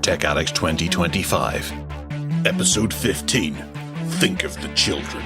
Tech Addicts 2025. Episode 15. Think of the children.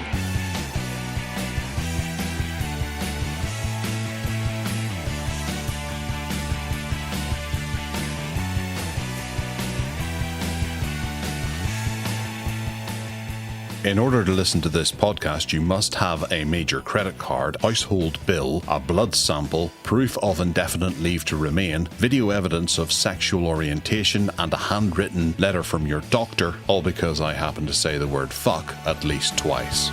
In order to listen to this podcast, you must have a major credit card, household bill, a blood sample, proof of indefinite leave to remain, video evidence of sexual orientation, and a handwritten letter from your doctor, all because I happen to say the word fuck at least twice.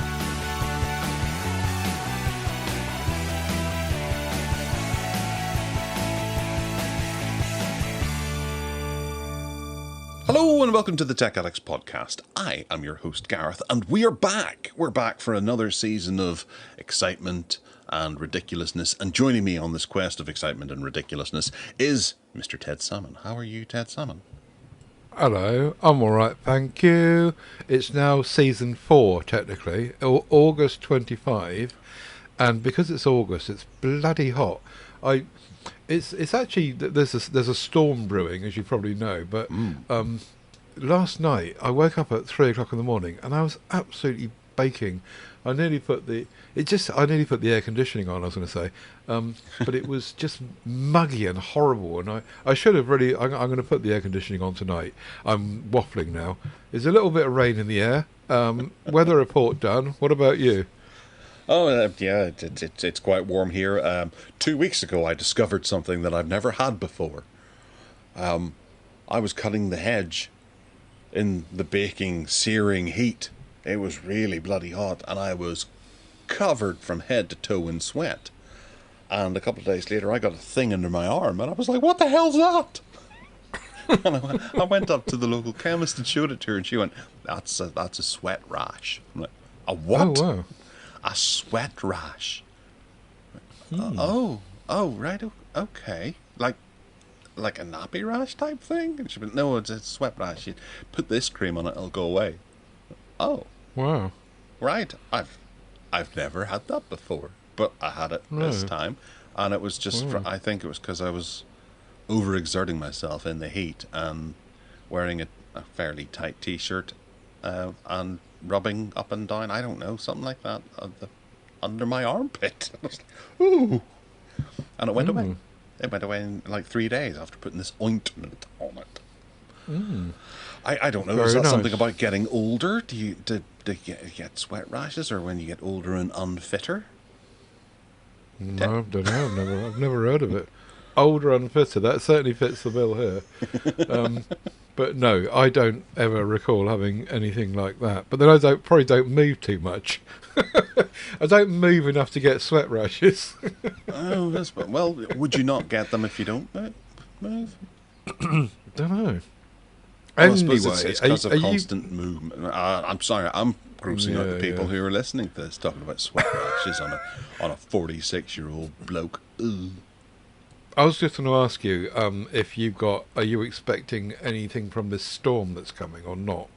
Hello and welcome to the Tech Addicts podcast. I am your host Gareth and we are back. We're back for another season of excitement and ridiculousness, and joining me on this quest of excitement and ridiculousness is Mr. Ted Salmon. How are you, Ted Salmon? Hello, I'm alright, thank you. It's now season 4 technically, August 25, and because it's August it's bloody hot. It's actually, there's a storm brewing, as you probably know, but last night I woke up at 3 o'clock in the morning and I was absolutely baking. I nearly put the air conditioning on, I was going to say, but it was just muggy and horrible, and I should have really, I'm going to put the air conditioning on tonight. I'm waffling now. There's a little bit of rain in the air. Weather report done. What about you? Oh, yeah, it's quite warm here. 2 weeks ago, I discovered something that I've never had before. I was cutting the hedge in the baking, searing heat. It was really bloody hot, and I was covered from head to toe in sweat. And a couple of days later, I got a thing under my arm, and I was like, what the hell's that? And I went up to the local chemist and showed it to her, and she went, that's a sweat rash. I'm like, a what? Oh, wow. A sweat rash. Oh, right, okay. Like a nappy rash type thing? And she went, no, it's a sweat rash. You put this cream on it, it'll go away. Oh. Wow. Right. I've never had that before, but I had it this time, and it was just, I think it was because I was overexerting myself in the heat and wearing a fairly tight t-shirt and rubbing up and down, I don't know, something like that, under my armpit. I was like, ooh. And it went away. It went away in like 3 days after putting this ointment on it. I don't know, Very is that nice. something about getting older? Do you get sweat rashes, or when you get older and unfitter? No, I don't know. I've never heard of it. Older, unfitter, that certainly fits the bill here. But no, I don't ever recall having anything like that. But then I probably don't move too much. I don't move enough to get sweat rashes. Oh, that's, well, would you not get them if you don't move? Don't know. Well, Anyway, it's because of constant movement. I'm sorry, I'm grossing out the people who are listening to this, talking about sweat rashes on a 46-year-old bloke. Ugh. I was just going to ask you if are you expecting anything from this storm that's coming or not?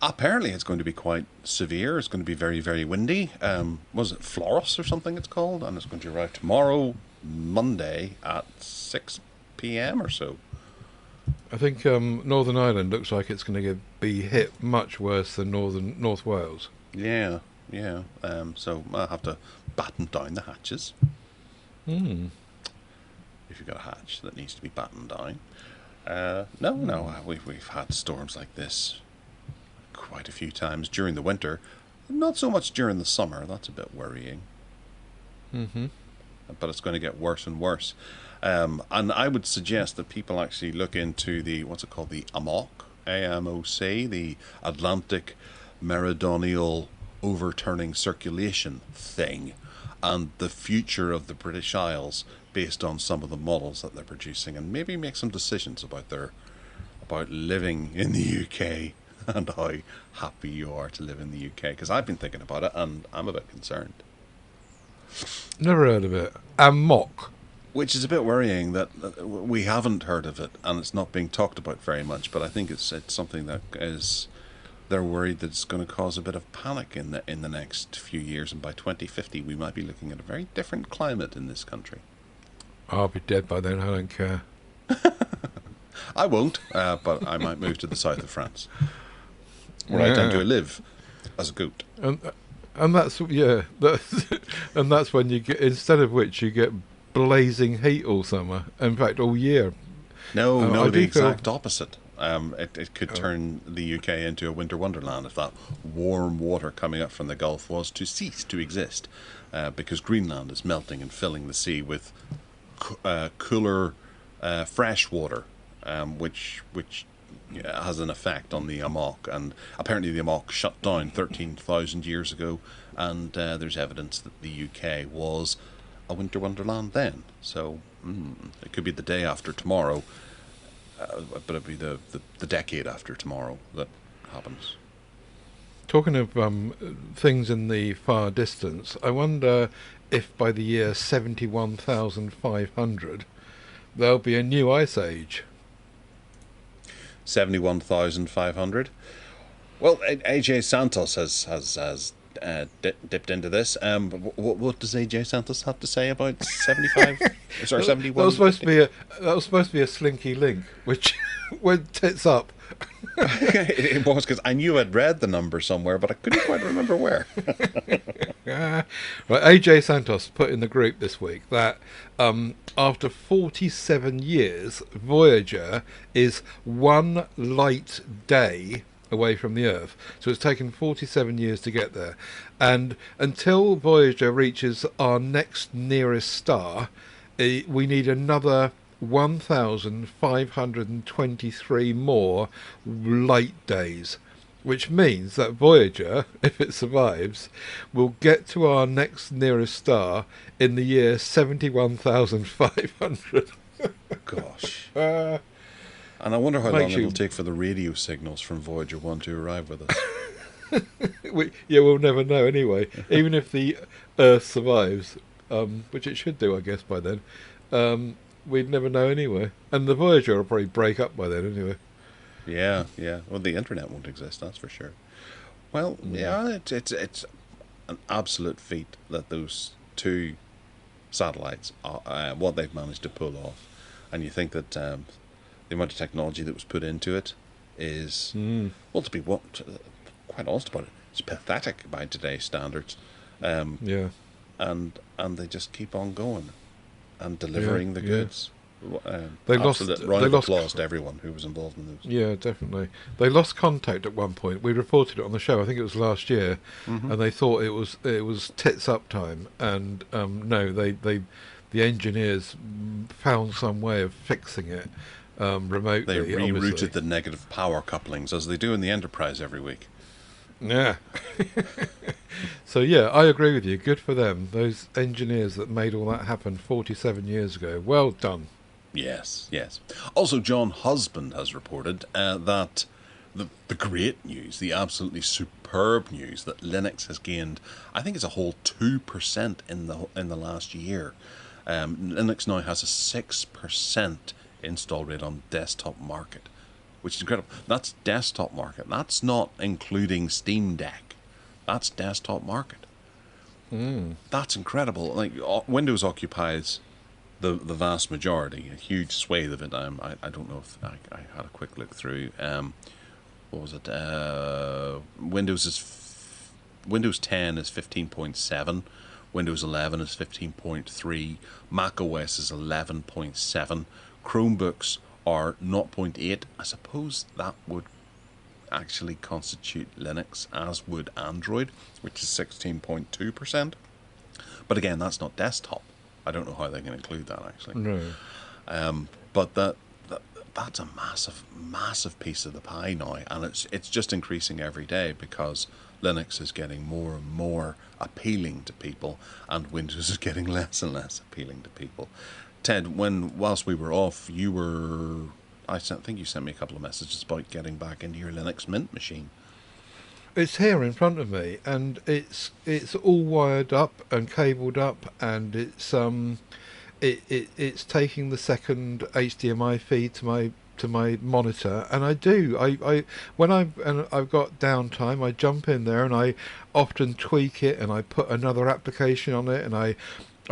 Apparently it's going to be quite severe. It's going to be very, very windy. Was it Florus or something it's called? And it's going to arrive tomorrow, Monday, at 6 p.m. or so. I think Northern Ireland looks like it's going to be hit much worse than North Wales. Yeah. So I'll have to batten down the hatches. If you've got a hatch that needs to be battened down. No, we've had storms like this quite a few times during the winter. Not so much during the summer. That's a bit worrying. But it's going to get worse and worse. And I would suggest that people actually look into the, what's it called, the AMOC, AMOC, the Atlantic Meridional Overturning Circulation thing, and the future of the British Isles based on some of the models that they're producing, and maybe make some decisions about living in the UK and how happy you are to live in the UK, because I've been thinking about it and I'm a bit concerned. Never heard of it. AMOC. Which is a bit worrying that we haven't heard of it and it's not being talked about very much, but I think it's something that is, they're worried that it's going to cause a bit of panic in the next few years, and by 2050 we might be looking at a very different climate in this country. I'll be dead by then, I don't care. I won't, but I might move to the south of France, where I tend to live as a goat. And that's and that's when you get, instead of which you get blazing heat all summer. In fact, all year. No, the exact opposite. It could turn the UK into a winter wonderland if that warm water coming up from the Gulf was to cease to exist, because Greenland is melting and filling the sea with cooler fresh water, which has an effect on the Amok. And apparently the Amok shut down 13,000 years ago, and there's evidence that the UK was a winter wonderland then. So it could be the day after tomorrow, but it'll be the decade after tomorrow that happens. Talking of things in the far distance, I wonder if by the year 71,500 there'll be a new ice age. 71,500. Well, A J Santos has dipped into this. What does A J Santos have to say about 75? Sorry, 71. That was supposed to be a slinky link, which went tits up. It was, because I knew I'd read the number somewhere, but I couldn't quite remember where. Right, A J Santos put in the group this week that after 47 years, Voyager is one light day away from the Earth. So it's taken 47 years to get there. And until Voyager reaches our next nearest star, we need another 1,523 more light days, which means that Voyager, if it survives, will get to our next nearest star in the year 71,500. Gosh. And I wonder how long it'll take for the radio signals from Voyager 1 to arrive with us. We'll never know anyway. Even if the Earth survives, which it should do, I guess, by then, we'd never know anyway. And the Voyager will probably break up by then anyway. Yeah. Well, the internet won't exist, that's for sure. Well, yeah, it's an absolute feat that those two satellites, what they've managed to pull off. And you think that the amount of technology that was put into it is, well, to be quite honest about it, it's pathetic by today's standards. And they just keep on going and delivering the goods. They lost applause to everyone who was involved in those. Yeah, definitely. They lost contact at one point. We reported it on the show. I think it was last year, and they thought it was tits up time. And no, the engineers found some way of fixing it remotely. They rerouted obviously the negative power couplings, as they do in the Enterprise every week. Yeah. So yeah, I agree with you. Good for them. Those engineers that made all that happen 47 years ago. Well done. Yes. Also, John Husband has reported that the great news, the absolutely superb news, that Linux has gained, I think it's a whole 2% in the last year. Linux now has a 6% install rate on desktop market, which is incredible. That's desktop market. That's not including Steam Deck. That's desktop market. That's incredible. Like, Windows occupies the vast majority, a huge swathe of it. I don't know if I had a quick look through. What was it? Windows 10 is 15.7. Windows 11 is 15.3. Mac OS is 11.7. Chromebooks are 0.8. I suppose that would actually constitute Linux, as would Android, which is 16.2%. But again, that's not desktop. I don't know how they can include that, actually. No. But that's a massive piece of the pie now, and it's just increasing every day because Linux is getting more and more appealing to people, and Windows is getting less and less appealing to people. Ted, whilst we were off, I think you sent me a couple of messages about getting back into your Linux Mint machine. It's here in front of me, and it's all wired up and cabled up, and it's taking the second HDMI feed to my monitor, and I've got downtime, I jump in there and I often tweak it, and I put another application on it, and I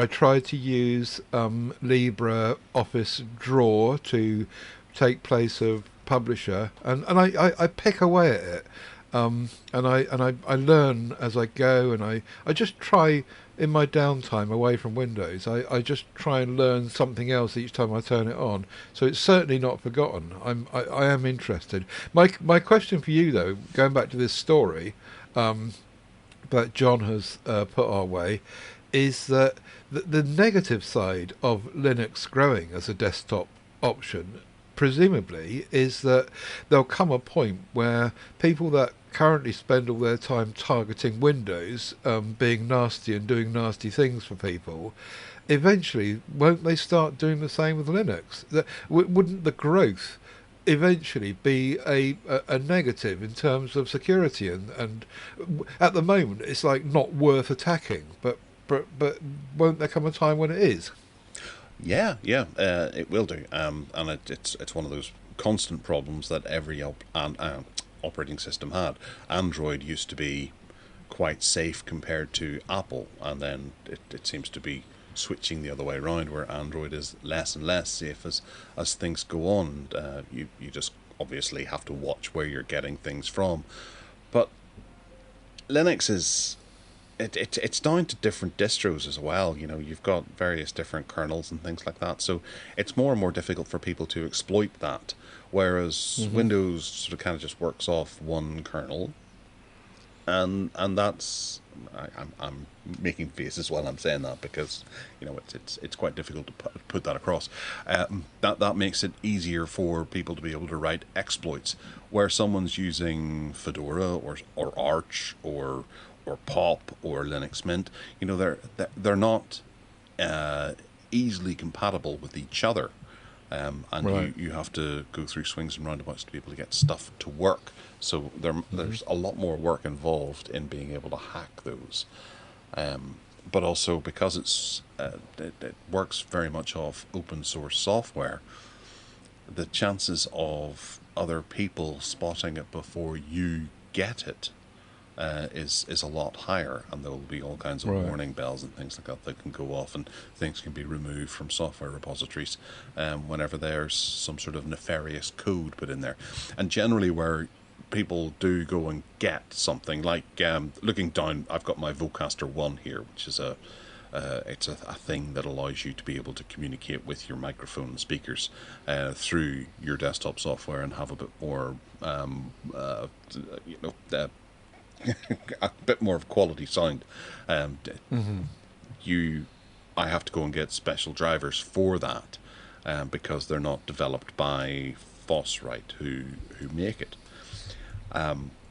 try to use LibreOffice Draw to take place of publisher, and I pick away at it, and I learn as I go, and I just try in my downtime away from Windows. I just try and learn something else each time I turn it on. So it's certainly not forgotten. I am interested. My question for you though, going back to this story that John has put our way, is that the negative side of Linux growing as a desktop option, presumably, is that there'll come a point where people that currently spend all their time targeting Windows, being nasty and doing nasty things for people, eventually won't they start doing the same with Linux? Wouldn't the growth eventually be a negative in terms of security? And at the moment it's like not worth attacking, but won't there come a time when it is? Yeah, it will do. And it's one of those constant problems that every operating system had. Android used to be quite safe compared to Apple, and then it seems to be switching the other way around, where Android is less and less safe as things go on. You just obviously have to watch where you're getting things from. But Linux is... It's down to different distros as well. You know, you've got various different kernels and things like that, so it's more and more difficult for people to exploit that. Whereas Windows sort of kind of just works off one kernel, and that's I'm making faces while I'm saying that, because you know it's quite difficult to put that across. That makes it easier for people to be able to write exploits, where someone's using Fedora or Arch or Pop or Linux Mint. You know, they're not easily compatible with each other, and right. you have to go through swings and roundabouts to be able to get stuff to work. So there's a lot more work involved in being able to hack those, but also because it works very much off open source software, the chances of other people spotting it before you get it is a lot higher, and there will be all kinds of right. warning bells and things like that can go off, and things can be removed from software repositories whenever there's some sort of nefarious code put in there. And generally where people do go and get something, like looking down, I've got my Vocaster 1 here, which is it's a thing that allows you to be able to communicate with your microphone and speakers through your desktop software and have a bit more a bit more of quality sound. I have to go and get special drivers for that because they're not developed by Fossrite, who make it.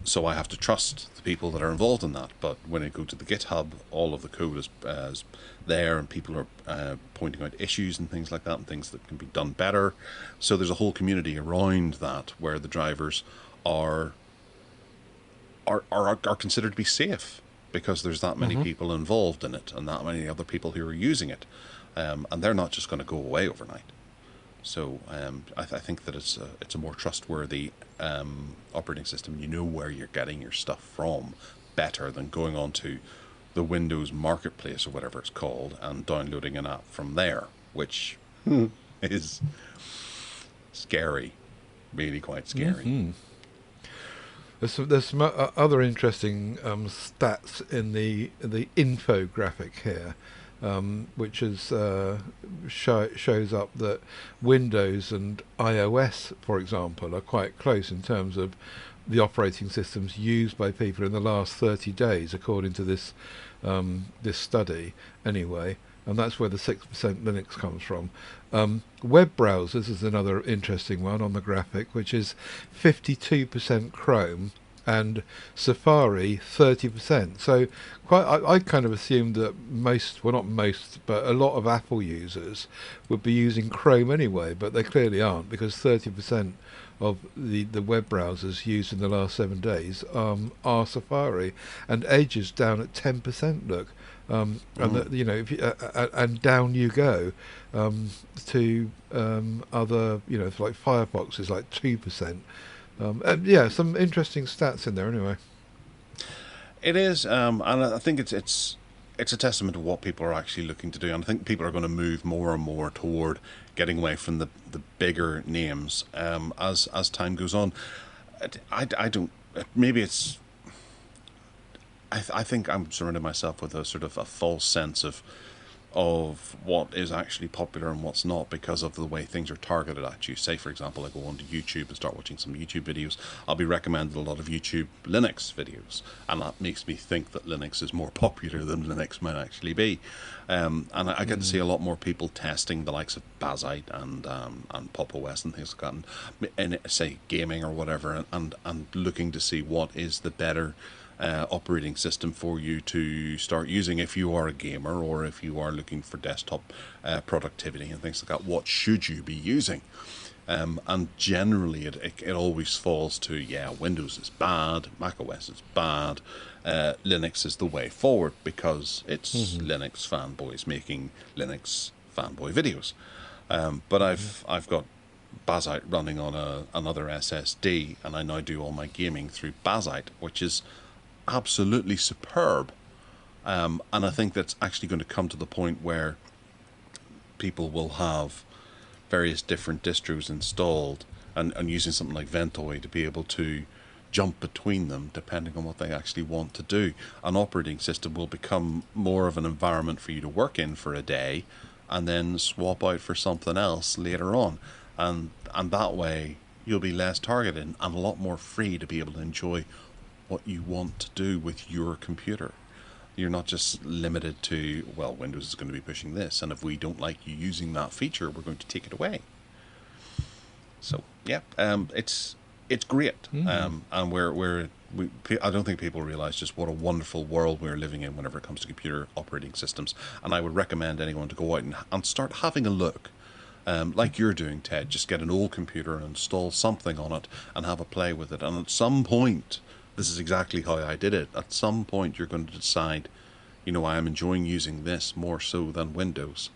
So I have to trust the people that are involved in that. But when I go to the GitHub, all of the code is there, and people are pointing out issues and things like that, and things that can be done better. So there's a whole community around that where the drivers are considered to be safe, because there's that many people involved in it and that many other people who are using it, and they're not just going to go away overnight. So I think that it's a more trustworthy operating system. You know where you're getting your stuff from better than going onto the Windows Marketplace or whatever it's called and downloading an app from there, which is scary, really quite scary. There's some other interesting stats in the infographic here, which is shows up that Windows and iOS, for example, are quite close in terms of the operating systems used by people in the last 30 days, according to this study, anyway. And that's where the 6% Linux comes from. Web browsers is another interesting one on the graphic, which is 52% Chrome and Safari 30%. So I kind of assumed that not most, but a lot of Apple users would be using Chrome anyway, but they clearly aren't, because 30% of the web browsers used in the last 7 days are Safari, and Edge is down at 10%. Look. And if you, and down you go to other, like Firefox is like 2%. Some interesting stats in there anyway. It is, and I think it's it's a testament to what people are actually looking to do, and I think people are going to move more and more toward getting away from the bigger names as time goes on. I don't. Maybe it's. I think I'm surrounding myself with a sort of a false sense of what is actually popular and what's not because of the way things are targeted at you. Say, for example, I go onto YouTube and start watching some YouTube videos. I'll be recommended a lot of YouTube Linux videos, and that makes me think that Linux is more popular than Linux might actually be. And I get to see a lot more people testing the likes of Bazzite and Pop OS and things like that, and say gaming or whatever, and looking to see what is the better operating system for you to start using if you are a gamer, or if you are looking for desktop productivity and things like that. What should you be using? And generally it always falls to, Windows is bad, Mac OS is bad, Linux is the way forward because it's Linux fanboys making Linux fanboy videos. But I've got Bazzite running on another SSD, and I now do all my gaming through Bazzite, which is absolutely superb. And I think that's actually going to come to the point where people will have various different distros installed and using something like Ventoy to be able to jump between them depending on what they actually want to do. An operating system will become more of an environment for you to work in for a day and then swap out for something else later on. And that way you'll be less targeted and a lot more free to be able to enjoy what you want to do with your computer. You're not just limited to, well, Windows is going to be pushing this, and if we don't like you using that feature, we're going to take it away. So it's great, and I don't think people realize just what a wonderful world we're living in whenever it comes to computer operating systems. And I would recommend anyone to go out and start having a look. Like you're doing, Ted, just get an old computer and install something on it and have a play with it. And at some point, this is exactly how I did it. At some point, you're going to decide, I am enjoying using this more so than Windows.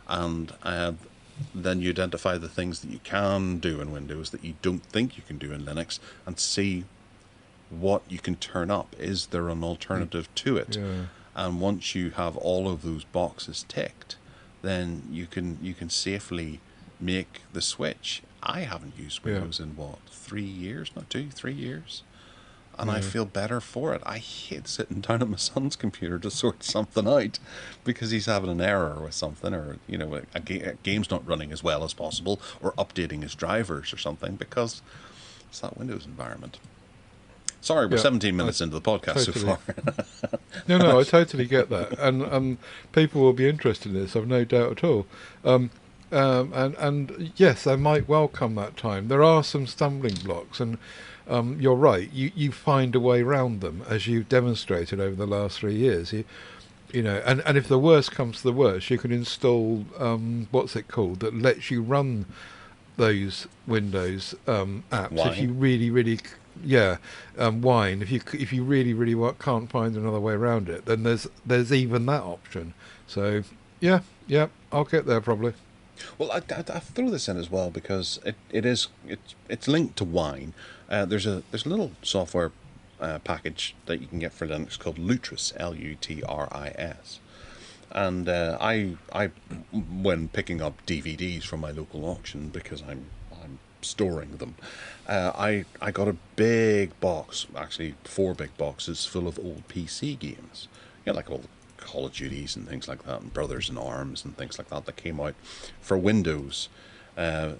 And then you identify the things that you can do in Windows that you don't think you can do in Linux and see what you can turn up. Is there an alternative to it? Yeah. And once you have all of those boxes ticked, then you can safely make the switch. I haven't used Windows in 3 years? Not 3 years. And I feel better for it. I hate sitting down at my son's computer to sort something out because he's having an error with something, or a game's not running as well as possible, or updating his drivers or something because it's that Windows environment. Sorry, we're 17 minutes into the podcast so far. No, I totally get that, and people will be interested in this. I've no doubt at all. And yes, they might well come that time. There are some stumbling blocks, and you're right. You find a way around them, as you've demonstrated over the last 3 years. And if the worst comes to the worst, you can install what's it called that lets you run those Windows apps. Wine. If you really Wine. If you really can't find another way around it, then there's even that option. So yeah, I'll get there probably. Well, I throw this in as well because it's linked to Wine. There's a little software package that you can get for Linux called Lutris, Lutris, and I when picking up DVDs from my local auction because I'm storing them, I got a big box, actually 4 big boxes full of old PC games, like all the Call of Duties and things like that, and Brothers in Arms and things like that came out for Windows over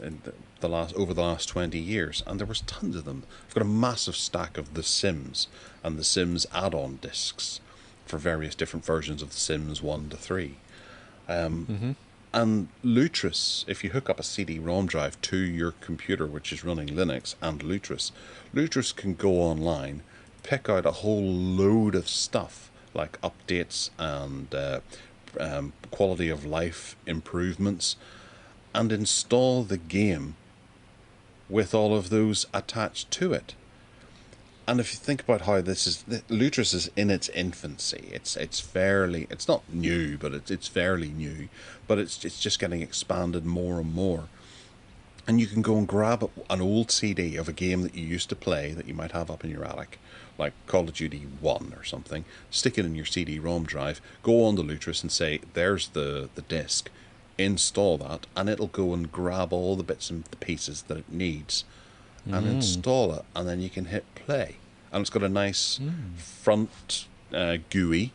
the last 20 years, and there was tons of them. I've got a massive stack of The Sims and The Sims add-on discs for various different versions of The Sims 1 to 3. And Lutris, if you hook up a CD-ROM drive to your computer which is running Linux and Lutris can go online, pick out a whole load of stuff like updates and quality of life improvements, and install the game with all of those attached to it. And if you think about how Lutris is in its infancy, it's not new, but it's fairly new, but it's just getting expanded more and more. and you can go and grab an old CD of a game that you used to play that you might have up in your attic, like Call of Duty 1 or something, stick it in your CD-ROM drive, go on the Lutris and say, there's the disc, install that, and it'll go and grab all the bits and the pieces that it needs and install it, and then you can hit play. And it's got a nice front-end GUI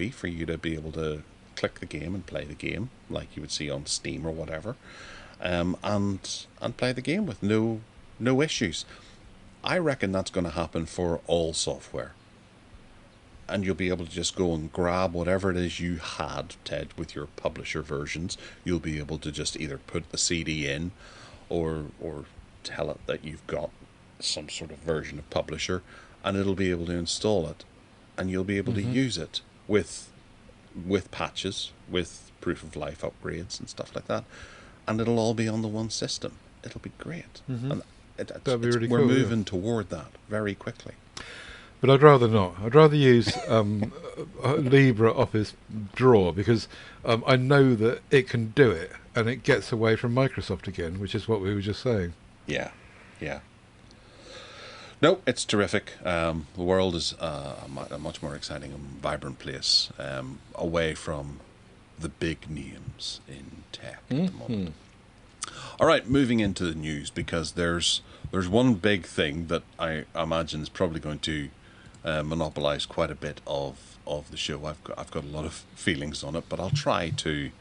for you to be able to click the game and play the game like you would see on Steam or whatever, and play the game with no issues. I reckon that's going to happen for all software, and you'll be able to just go and grab whatever it is you had, Ted, with your publisher versions. You'll be able to just either put the CD in or tell it that you've got some sort of version of publisher, and it'll be able to install it, and you'll be able to use it with patches, with proof of life upgrades and stuff like that, and it'll all be on the one system. It'll be great. And That'd be really we're cool, moving toward that very quickly. But I'd rather not. I'd rather use Libre Office Draw, because I know that it can do it, and it gets away from Microsoft again, which is what we were just saying. Yeah. No, it's terrific. The world is a much more exciting and vibrant place, away from the big names in tech at the moment. All right, moving into the news, because there's one big thing that I imagine is probably going to monopolise quite a bit of the show. I've got a lot of feelings on it, but I'll try to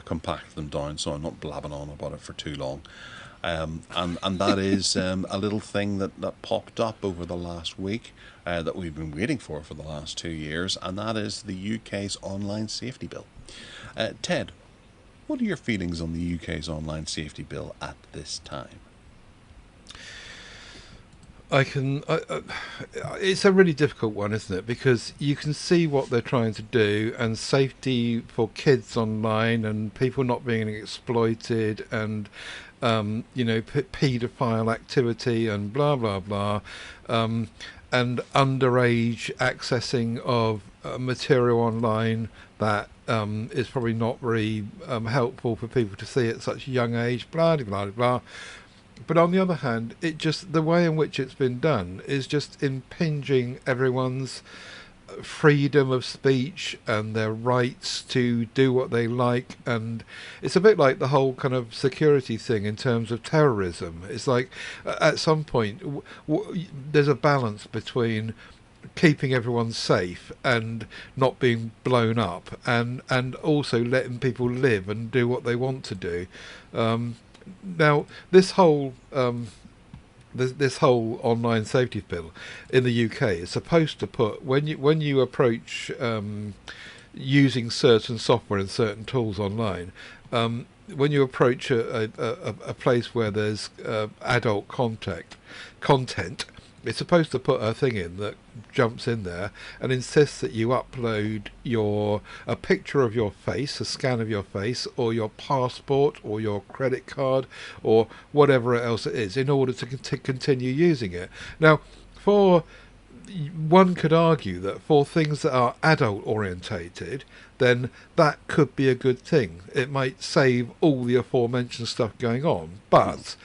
compact them down so I'm not blabbing on about it for too long. And that is a little thing that popped up over the last week that we've been waiting for the last 2 years, and that is the UK's online safety bill. Ted, what are your feelings on the UK's online safety bill at this time? It's a really difficult one, isn't it? Because you can see what they're trying to do, and safety for kids online, and people not being exploited, and paedophile activity, and blah blah blah, and underage accessing of material online that is probably not very helpful for people to see at such a young age. Blah blah blah blah. But on the other hand, the way in which it's been done is just impinging everyone's freedom of speech and their rights to do what they like. And it's a bit like the whole kind of security thing in terms of terrorism. It's like at some point there's a balance between keeping everyone safe and not being blown up, and also letting people live and do what they want to do. Now, this whole online safety bill in the UK is supposed to put, when you approach using certain software and certain tools online, when you approach a place where there's adult content, it's supposed to put a thing in that jumps in there and insists that you upload a picture of your face, a scan of your face, or your passport, or your credit card, or whatever else it is, in order to continue using it. Now, one could argue that for things that are adult orientated, then that could be a good thing. It might save all the aforementioned stuff going on, but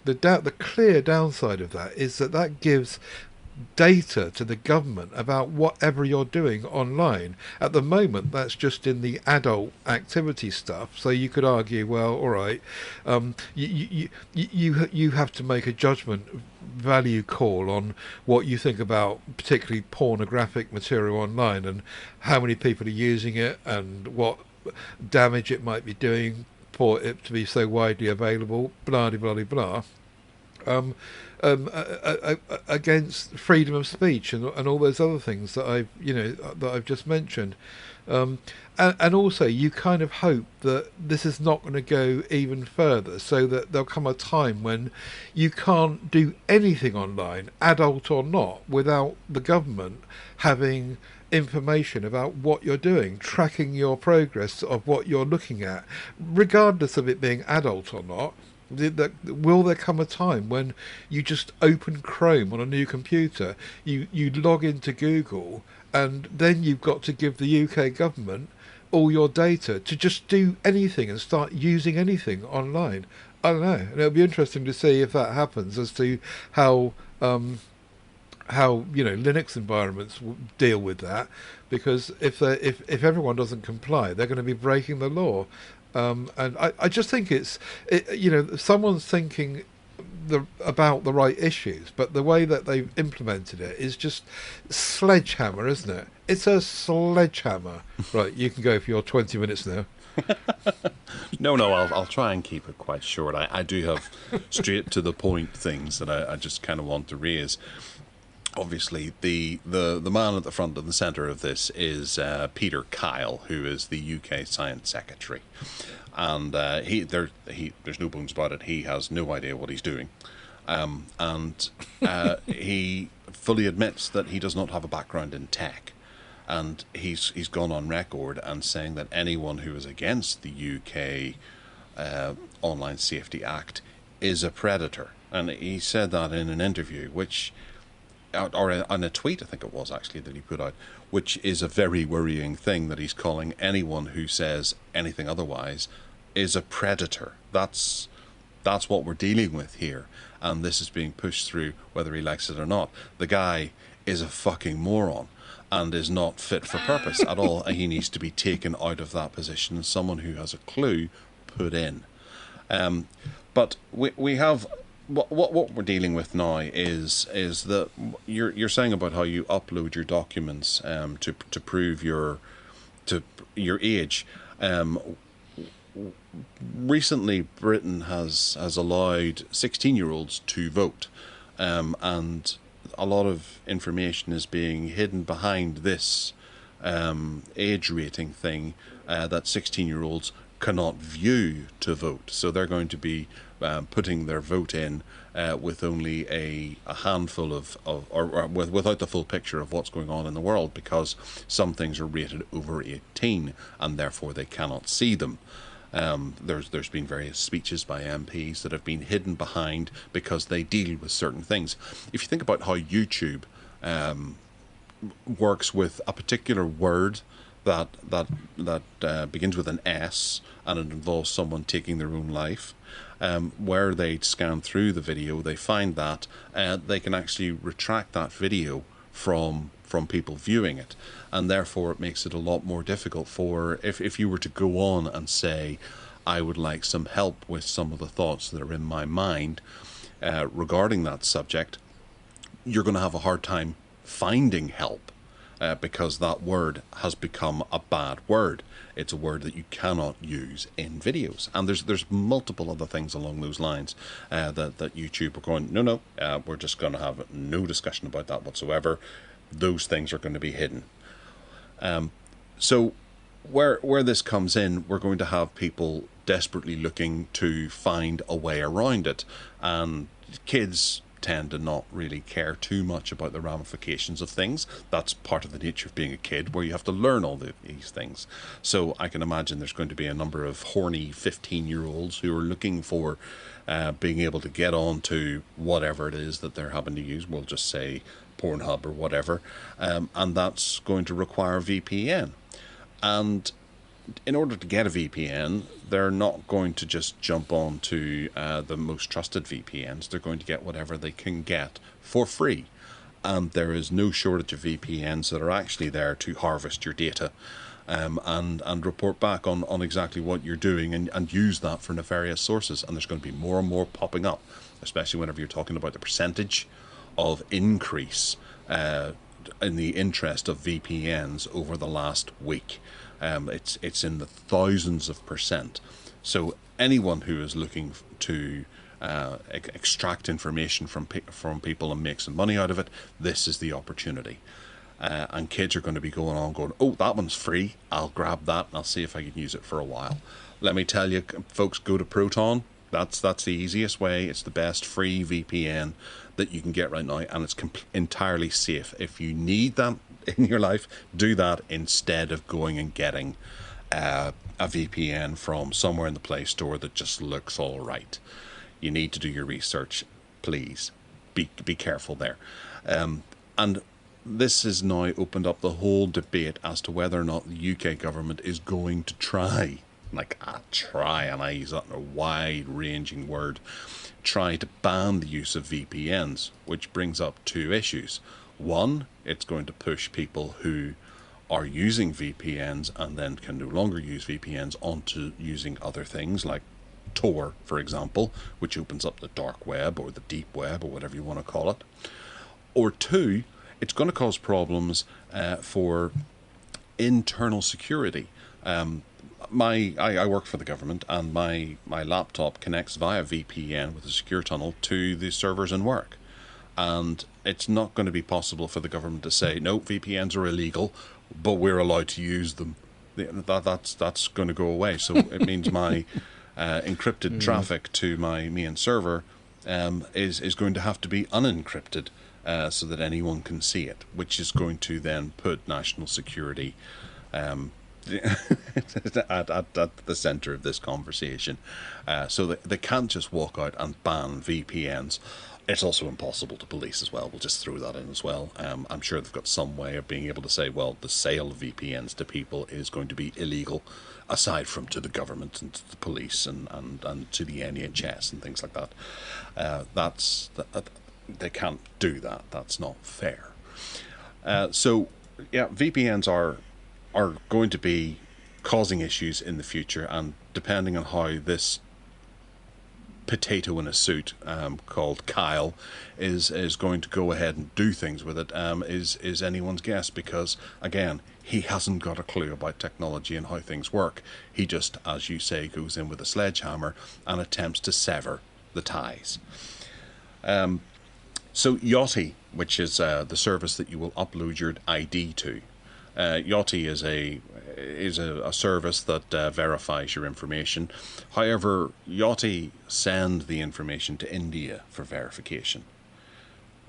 the clear downside of that is that gives data to the government about whatever you're doing online. At the moment, that's just in the adult activity stuff. So you could argue, well, all right, you have to make a judgment value call on what you think about particularly pornographic material online, and how many people are using it, and what damage it might be doing for it to be so widely available, blah blah blah blah. Against freedom of speech and all those other things that I've just mentioned, and also you kind of hope that this is not going to go even further, so that there'll come a time when you can't do anything online, adult or not, without the government having information about what you're doing, tracking your progress of what you're looking at, regardless of it being adult or not. Will there come a time when you just open Chrome on a new computer, you log into Google, and then you've got to give the UK government all your data to just do anything and start using anything online. I don't know. And it'll be interesting to see if that happens, as to how Linux environments deal with that, because if everyone doesn't comply, they're going to be breaking the law. And I just think someone's thinking about the right issues, but the way that they've implemented it is just sledgehammer, isn't it? It's a sledgehammer. Right, you can go for your 20 minutes now. No, I'll try and keep it quite short. I do have straight to the point things that I just kind of want to raise. Obviously, the man at the front and the centre of this is Peter Kyle, who is the UK Science Secretary. And there's no bones about it. He has no idea what he's doing. And he fully admits that he does not have a background in tech. And he's gone on record and saying that anyone who is against the UK Online Safety Act is a predator. And he said that in an interview, or on a tweet, I think it was actually, that he put out, which is a very worrying thing, that he's calling anyone who says anything otherwise is a predator. That's what we're dealing with here, and this is being pushed through whether he likes it or not. The guy is a fucking moron and is not fit for purpose at all. He needs to be taken out of that position and someone who has a clue put in. But we have what we're dealing with now is that you're saying about how you upload your documents to prove your age. Recently, Britain has allowed 16-year-olds to vote, and a lot of information is being hidden behind this age rating thing that 16-year-olds cannot view to vote. So they're going to be putting their vote in with only a handful or without the full picture of what's going on in the world, because some things are rated over 18 and therefore they cannot see them. There's been various speeches by MPs that have been hidden behind because they deal with certain things. If you think about how YouTube works with a particular word that begins with an S and it involves someone taking their own life, where they scan through the video, they find that they can actually retract that video from people viewing it, and therefore it makes it a lot more difficult for if you were to go on and say, I would like some help with some of the thoughts that are in my mind regarding that subject, you're going to have a hard time finding help because that word has become a bad word. It's a word that you cannot use in videos, and there's multiple other things along those lines that YouTube are going, no, we're just going to have no discussion about that whatsoever. Those things are going to be hidden. So where this comes in, we're going to have people desperately looking to find a way around it, and kids tend to not really care too much about the ramifications of things. That's part of the nature of being a kid, where you have to learn all these things. So I can imagine there's going to be a number of horny 15-year-olds who are looking for being able to get on to whatever it is that they're having to use. We'll just say Pornhub or whatever, and that's going to require VPN. And in order to get a VPN, they're not going to just jump on to the most trusted VPNs. They're going to get whatever they can get for free. And there is no shortage of VPNs that are actually there to harvest your data and report back on exactly what you're doing and use that for nefarious sources. And there's going to be more and more popping up, especially whenever you're talking about the percentage of increase in the interest of VPNs over the last week. It's in the thousands of %. So anyone who is looking to extract information from people and make some money out of it, this is the opportunity. And kids are going to be going, oh, that one's free, I'll grab that and I'll see if I can use it for a while. Let me tell you, folks, go to Proton. That's the easiest way. It's the best free VPN that you can get right now, and it's entirely safe. If you need that in your life, do that instead of going and getting a VPN from somewhere in the Play Store that just looks all right. You need to do your research. Please be careful there. And this has now opened up the whole debate as to whether or not the UK government is going to try, try, and I use that in a wide-ranging word, try to ban the use of VPNs, which brings up two issues. One, it's going to push people who are using VPNs and then can no longer use VPNs onto using other things like Tor, for example, which opens up the dark web or the deep web or whatever you want to call it. Or two, it's going to cause problems for internal security. I work for the government, and my laptop connects via VPN with a secure tunnel to the servers in work. And it's not going to be possible for the government to say, no, VPNs are illegal, but we're allowed to use them. That's going to go away. So it means my encrypted traffic to my main server is going to have to be unencrypted so that anyone can see it, which is going to then put national security at the centre of this conversation. So they can't just walk out and ban VPNs. It's also impossible to police as well. We'll just throw that in as well. I'm sure they've got some way of being able to say, well, the sale of VPNs to people is going to be illegal, aside from to the government and to the police and to the NHS and things like that. They can't do that. That's not fair. So, yeah, VPNs are going to be causing issues in the future, and depending on how this potato in a suit called Kyle is going to go ahead and do things with it is anyone's guess, because again, he hasn't got a clue about technology and how things work. He just, as you say, goes in with a sledgehammer and attempts to sever the ties. So Yachty, which is the service that you will upload your ID to, Yachty is a service that verifies your information. However, Yachty send the information to India for verification,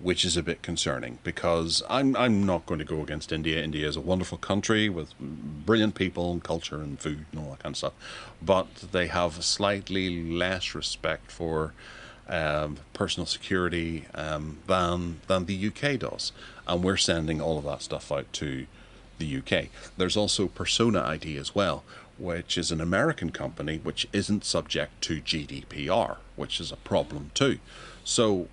which is a bit concerning, because I'm not going to go against India. India is a wonderful country with brilliant people and culture and food and all that kind of stuff, but they have slightly less respect for personal security than the UK does, and we're sending all of that stuff out to the UK. There's also Persona ID as well, which is an American company which isn't subject to GDPR, which is a problem too. So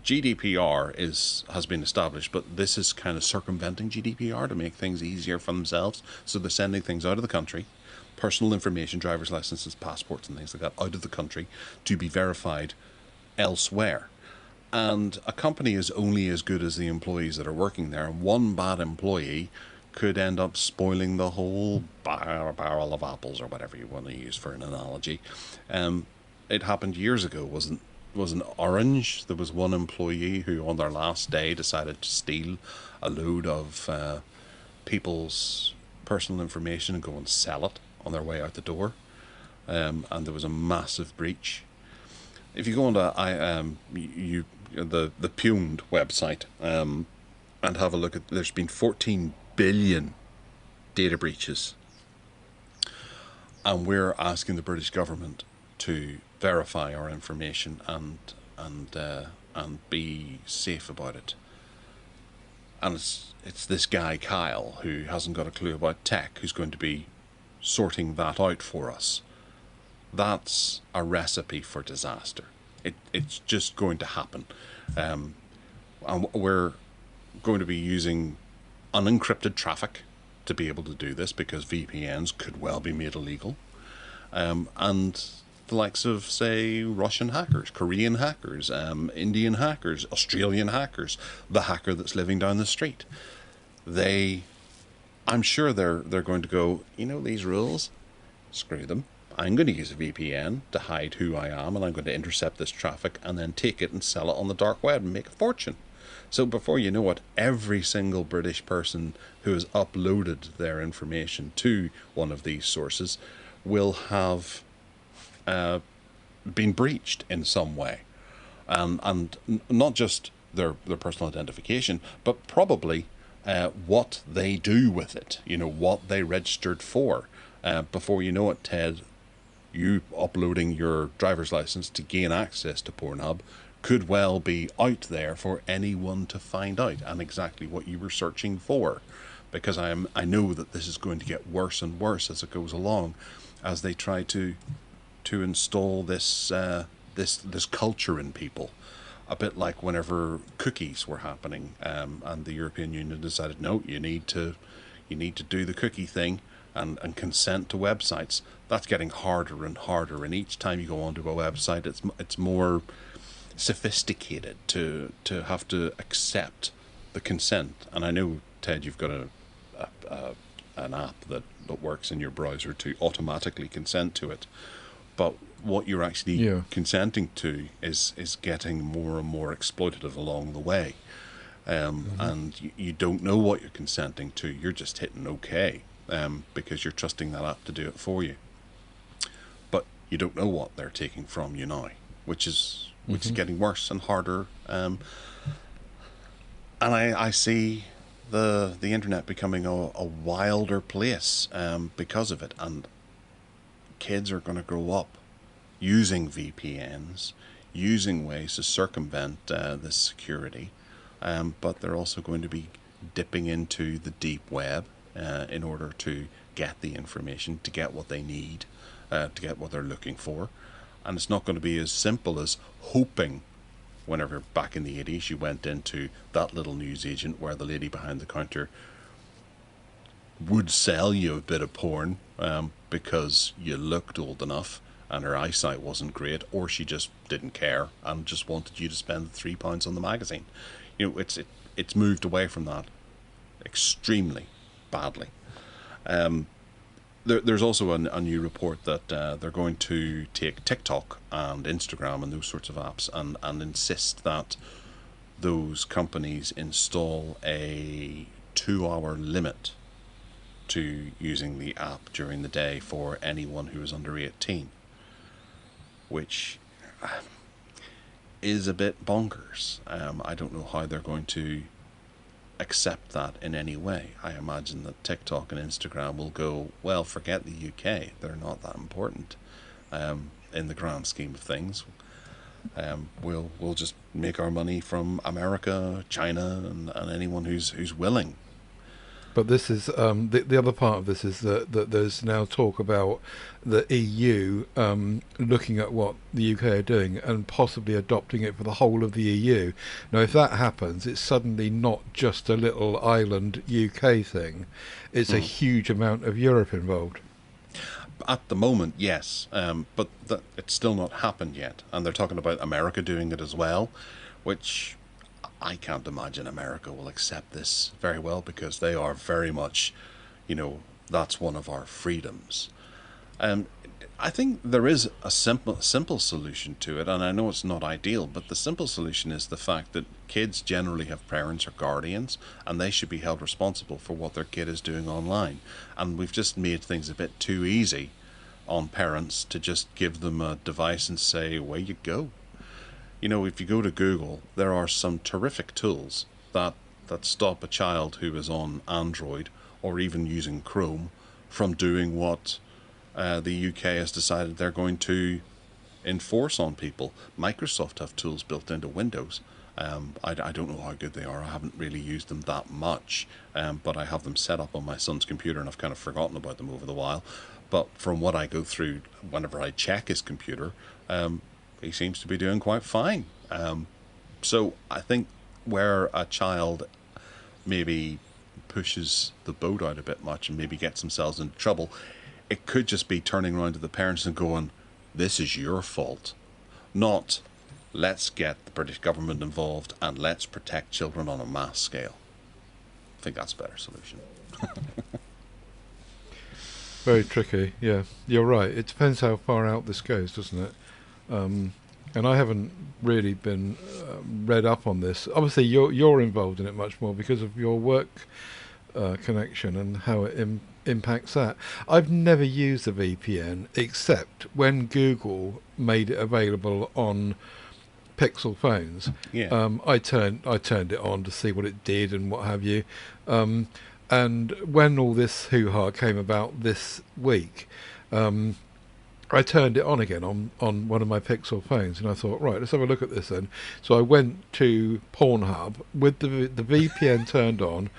GDPR has been established, but this is kind of circumventing GDPR to make things easier for themselves. So they're sending things out of the country, personal information, driver's licenses, passports and things like that, out of the country to be verified elsewhere. And a company is only as good as the employees that are working there. And one bad employee could end up spoiling the whole barrel of apples, or whatever you want to use for an analogy. It happened years ago. Was an Orange. There was one employee who on their last day decided to steal a load of people's personal information and go and sell it on their way out the door. And there was a massive breach. If you go on to the Pwned website and have a look at, there's been 14 billion data breaches, and we're asking the British government to verify our information and be safe about it. And it's this guy Kyle, who hasn't got a clue about tech, who's going to be sorting that out for us. That's a recipe for disaster. It's just going to happen, and we're going to be using unencrypted traffic to be able to do this, because VPNs could well be made illegal, and the likes of, say, Russian hackers, Korean hackers, Indian hackers, Australian hackers, the hacker that's living down the street, I'm sure they're going to go, these rules, screw them. I'm going to use a VPN to hide who I am, and I'm going to intercept this traffic and then take it and sell it on the dark web and make a fortune. So before you know it, every single British person who has uploaded their information to one of these sources will have been breached in some way. And not just their personal identification, but probably what they do with it, what they registered for. Before you know it, Ted, you uploading your driver's license to gain access to Pornhub could well be out there for anyone to find out, and exactly what you were searching for, because I know that this is going to get worse and worse as it goes along, as they try to install this this culture in people, a bit like whenever cookies were happening, and the European Union decided, no, you need to do the cookie thing and consent to websites. That's getting harder and harder, and each time you go onto a website, it's more sophisticated to have to accept the consent. And I know, Ted, you've got an app that works in your browser to automatically consent to it, but what you're actually consenting to is getting more and more exploitative along the way. And you don't know what you're consenting to. You're just hitting OK, because you're trusting that app to do it for you. But you don't know what they're taking from you now, which is getting worse and harder. And I see the internet becoming a wilder place because of it. And kids are going to grow up using VPNs, using ways to circumvent this security. But they're also going to be dipping into the deep web in order to get the information, to get what they need, to get what they're looking for. And it's not going to be as simple as hoping. Whenever back in the 80s you went into that little newsagent where the lady behind the counter would sell you a bit of porn because you looked old enough and her eyesight wasn't great, or she just didn't care and just wanted you to spend £3 on the magazine. You know, it's moved away from that extremely badly. There's also a new report that they're going to take TikTok and Instagram and those sorts of apps and insist that those companies install a 2-hour limit to using the app during the day for anyone who is under 18, which is a bit bonkers. I don't know how they're going to accept that in any way. I imagine that TikTok and Instagram will go, well, forget the UK, they're not that important in the grand scheme of things. We'll just make our money from America, China, and anyone who's willing. But this is the other part of this is that there's now talk about the EU looking at what the UK are doing and possibly adopting it for the whole of the EU. Now, if that happens, it's suddenly not just a little island UK thing. It's a huge amount of Europe involved. At the moment, yes, but it's still not happened yet. And they're talking about America doing it as well, which I can't imagine America will accept this very well, because they are very much, that's one of our freedoms. I think there is a simple solution to it, and I know it's not ideal, but the simple solution is the fact that kids generally have parents or guardians, and they should be held responsible for what their kid is doing online. And we've just made things a bit too easy on parents to just give them a device and say, away you go. If you go to Google, there are some terrific tools that stop a child who is on Android or even using Chrome from doing what the UK has decided they're going to enforce on people. Microsoft have tools built into Windows. I don't know how good they are. I haven't really used them that much, but I have them set up on my son's computer, and I've kind of forgotten about them over the while. But from what I go through whenever I check his computer, he seems to be doing quite fine. So I think where a child maybe pushes the boat out a bit much and maybe gets themselves into trouble, it could just be turning around to the parents and going, this is your fault. Not, let's get the British government involved and let's protect children on a mass scale. I think that's a better solution. Very tricky, yeah. You're right. It depends how far out this goes, doesn't it? And I haven't really been read up on this. Obviously, you're involved in it much more because of your work connection and how it impacts that. I've never used a VPN except when Google made it available on Pixel phones. Yeah. I turned it on to see what it did and what have you. And when all this hoo-ha came about this week, I turned it on again on one of my Pixel phones, and I thought, right, let's have a look at this then. So I went to Pornhub with the VPN turned on.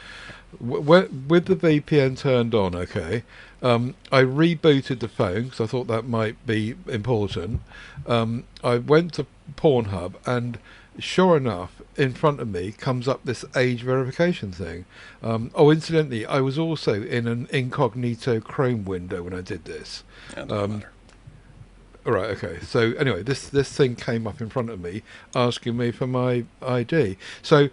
With the VPN turned on, okay, I rebooted the phone because I thought that might be important. I went to Pornhub, and sure enough, in front of me comes up this age verification thing. Incidentally, I was also in an incognito Chrome window when I did this. Yeah, doesn't matter. All right, okay. So anyway, this thing came up in front of me, asking me for my ID. So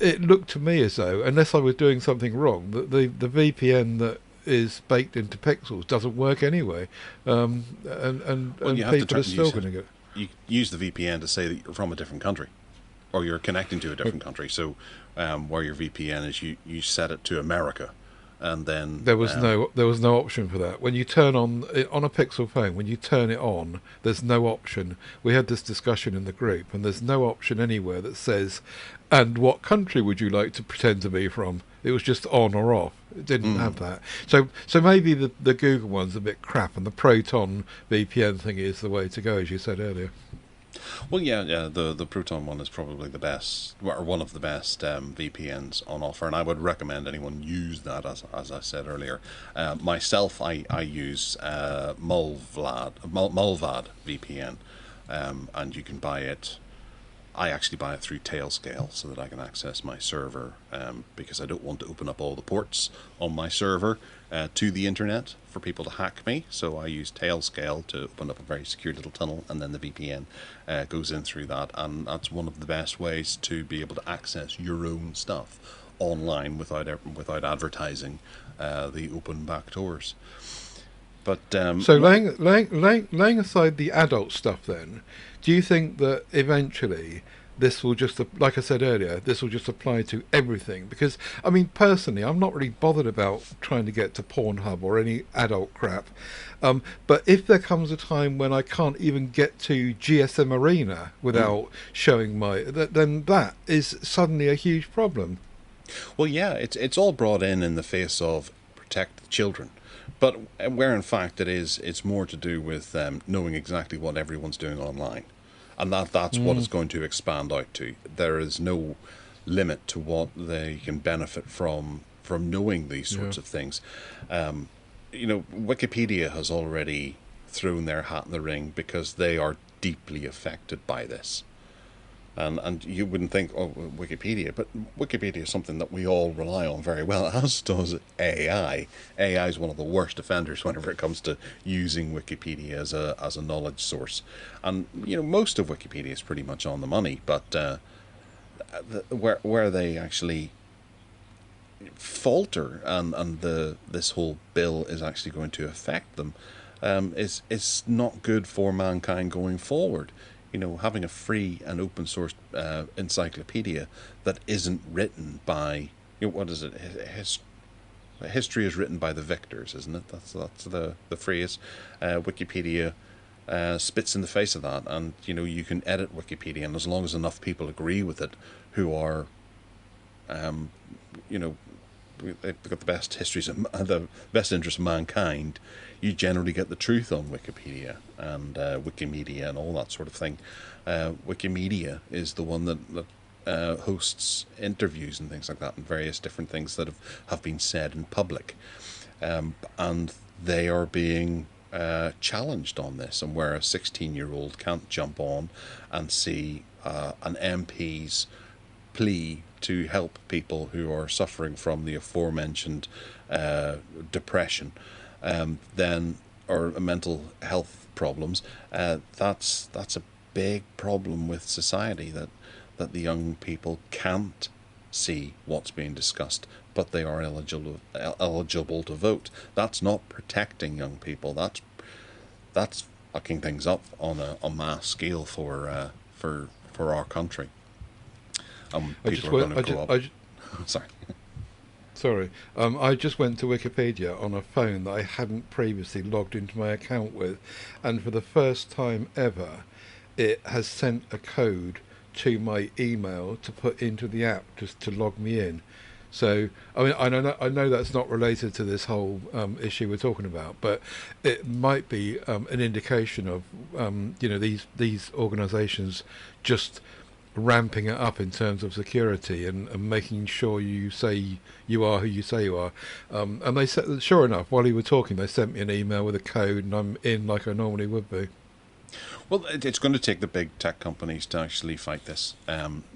it looked to me as though, unless I was doing something wrong, that the VPN that is baked into Pixels doesn't work anyway, and people are still going to get. You use the VPN to say that you're from a different country, or you're connecting to a different country. So where your VPN is, you set it to America. And then there was no option for that. When you turn on a Pixel phone, when you turn it on, there's no option. We had this discussion in the group, and there's no option anywhere that says, "And what country would you like to pretend to be from?" It was just on or off. It didn't have that. So maybe the Google one's a bit crap, and the Proton VPN thing is the way to go, as you said earlier. Well, yeah. The Proton one is probably the best, or one of the best VPNs on offer, and I would recommend anyone use that. As I said earlier, myself, I use Mulvad VPN, and you can buy it. I actually buy it through Tailscale so that I can access my server, because I don't want to open up all the ports on my server to the internet for people to hack me. So I use Tailscale to open up a very secure little tunnel, and then the VPN goes in through that. And that's one of the best ways to be able to access your own stuff online without advertising the open backdoors. But so laying aside the adult stuff, then, do you think that eventually this will just, like I said earlier, this will just apply to everything? Because, I mean, personally, I'm not really bothered about trying to get to Pornhub or any adult crap. But if there comes a time when I can't even get to GSMArena without showing then that is suddenly a huge problem. Well, yeah, it's all brought in the face of protect the children. But where in fact it's more to do with knowing exactly what everyone's doing online. And that's what it's going to expand out to. There is no limit to what they can benefit from knowing these sorts of things. Wikipedia has already thrown their hat in the ring because they are deeply affected by this. And you wouldn't think, Wikipedia, but Wikipedia is something that we all rely on very well, as does AI. AI is one of the worst offenders whenever it comes to using Wikipedia as a knowledge source. And, most of Wikipedia is pretty much on the money, but where they actually falter and this whole bill is actually going to affect them, is not good for mankind going forward. Having a free and open source encyclopedia that isn't written by, what is it? History is written by the victors, isn't it? That's the phrase. Wikipedia spits in the face of that, and you can edit Wikipedia, and as long as enough people agree with it, who are, they've got the best histories of the best interests of mankind, you generally get the truth on Wikipedia and Wikimedia and all that sort of thing. Wikimedia is the one that hosts interviews and things like that, and various different things that have been said in public, and they are being challenged on this. And where a 16-year-old can't jump on and see an MP's plea to help people who are suffering from the aforementioned depression, or mental health problems, that's a big problem with society, that the young people can't see what's being discussed, but they are eligible to vote. That's not protecting young people. That's fucking things up on a mass scale for our country. People are going to grow up. Sorry. Sorry, I just went to Wikipedia on a phone that I hadn't previously logged into my account with, and for the first time ever, it has sent a code to my email to put into the app just to log me in. So, I mean, I know that's not related to this whole issue we're talking about, but it might be an indication of these organisations just ramping it up in terms of security and making sure you say you are who you say you are. And they said, sure enough, while you were talking, they sent me an email with a code, and I'm in like I normally would be. Well, it's going to take the big tech companies to actually fight this,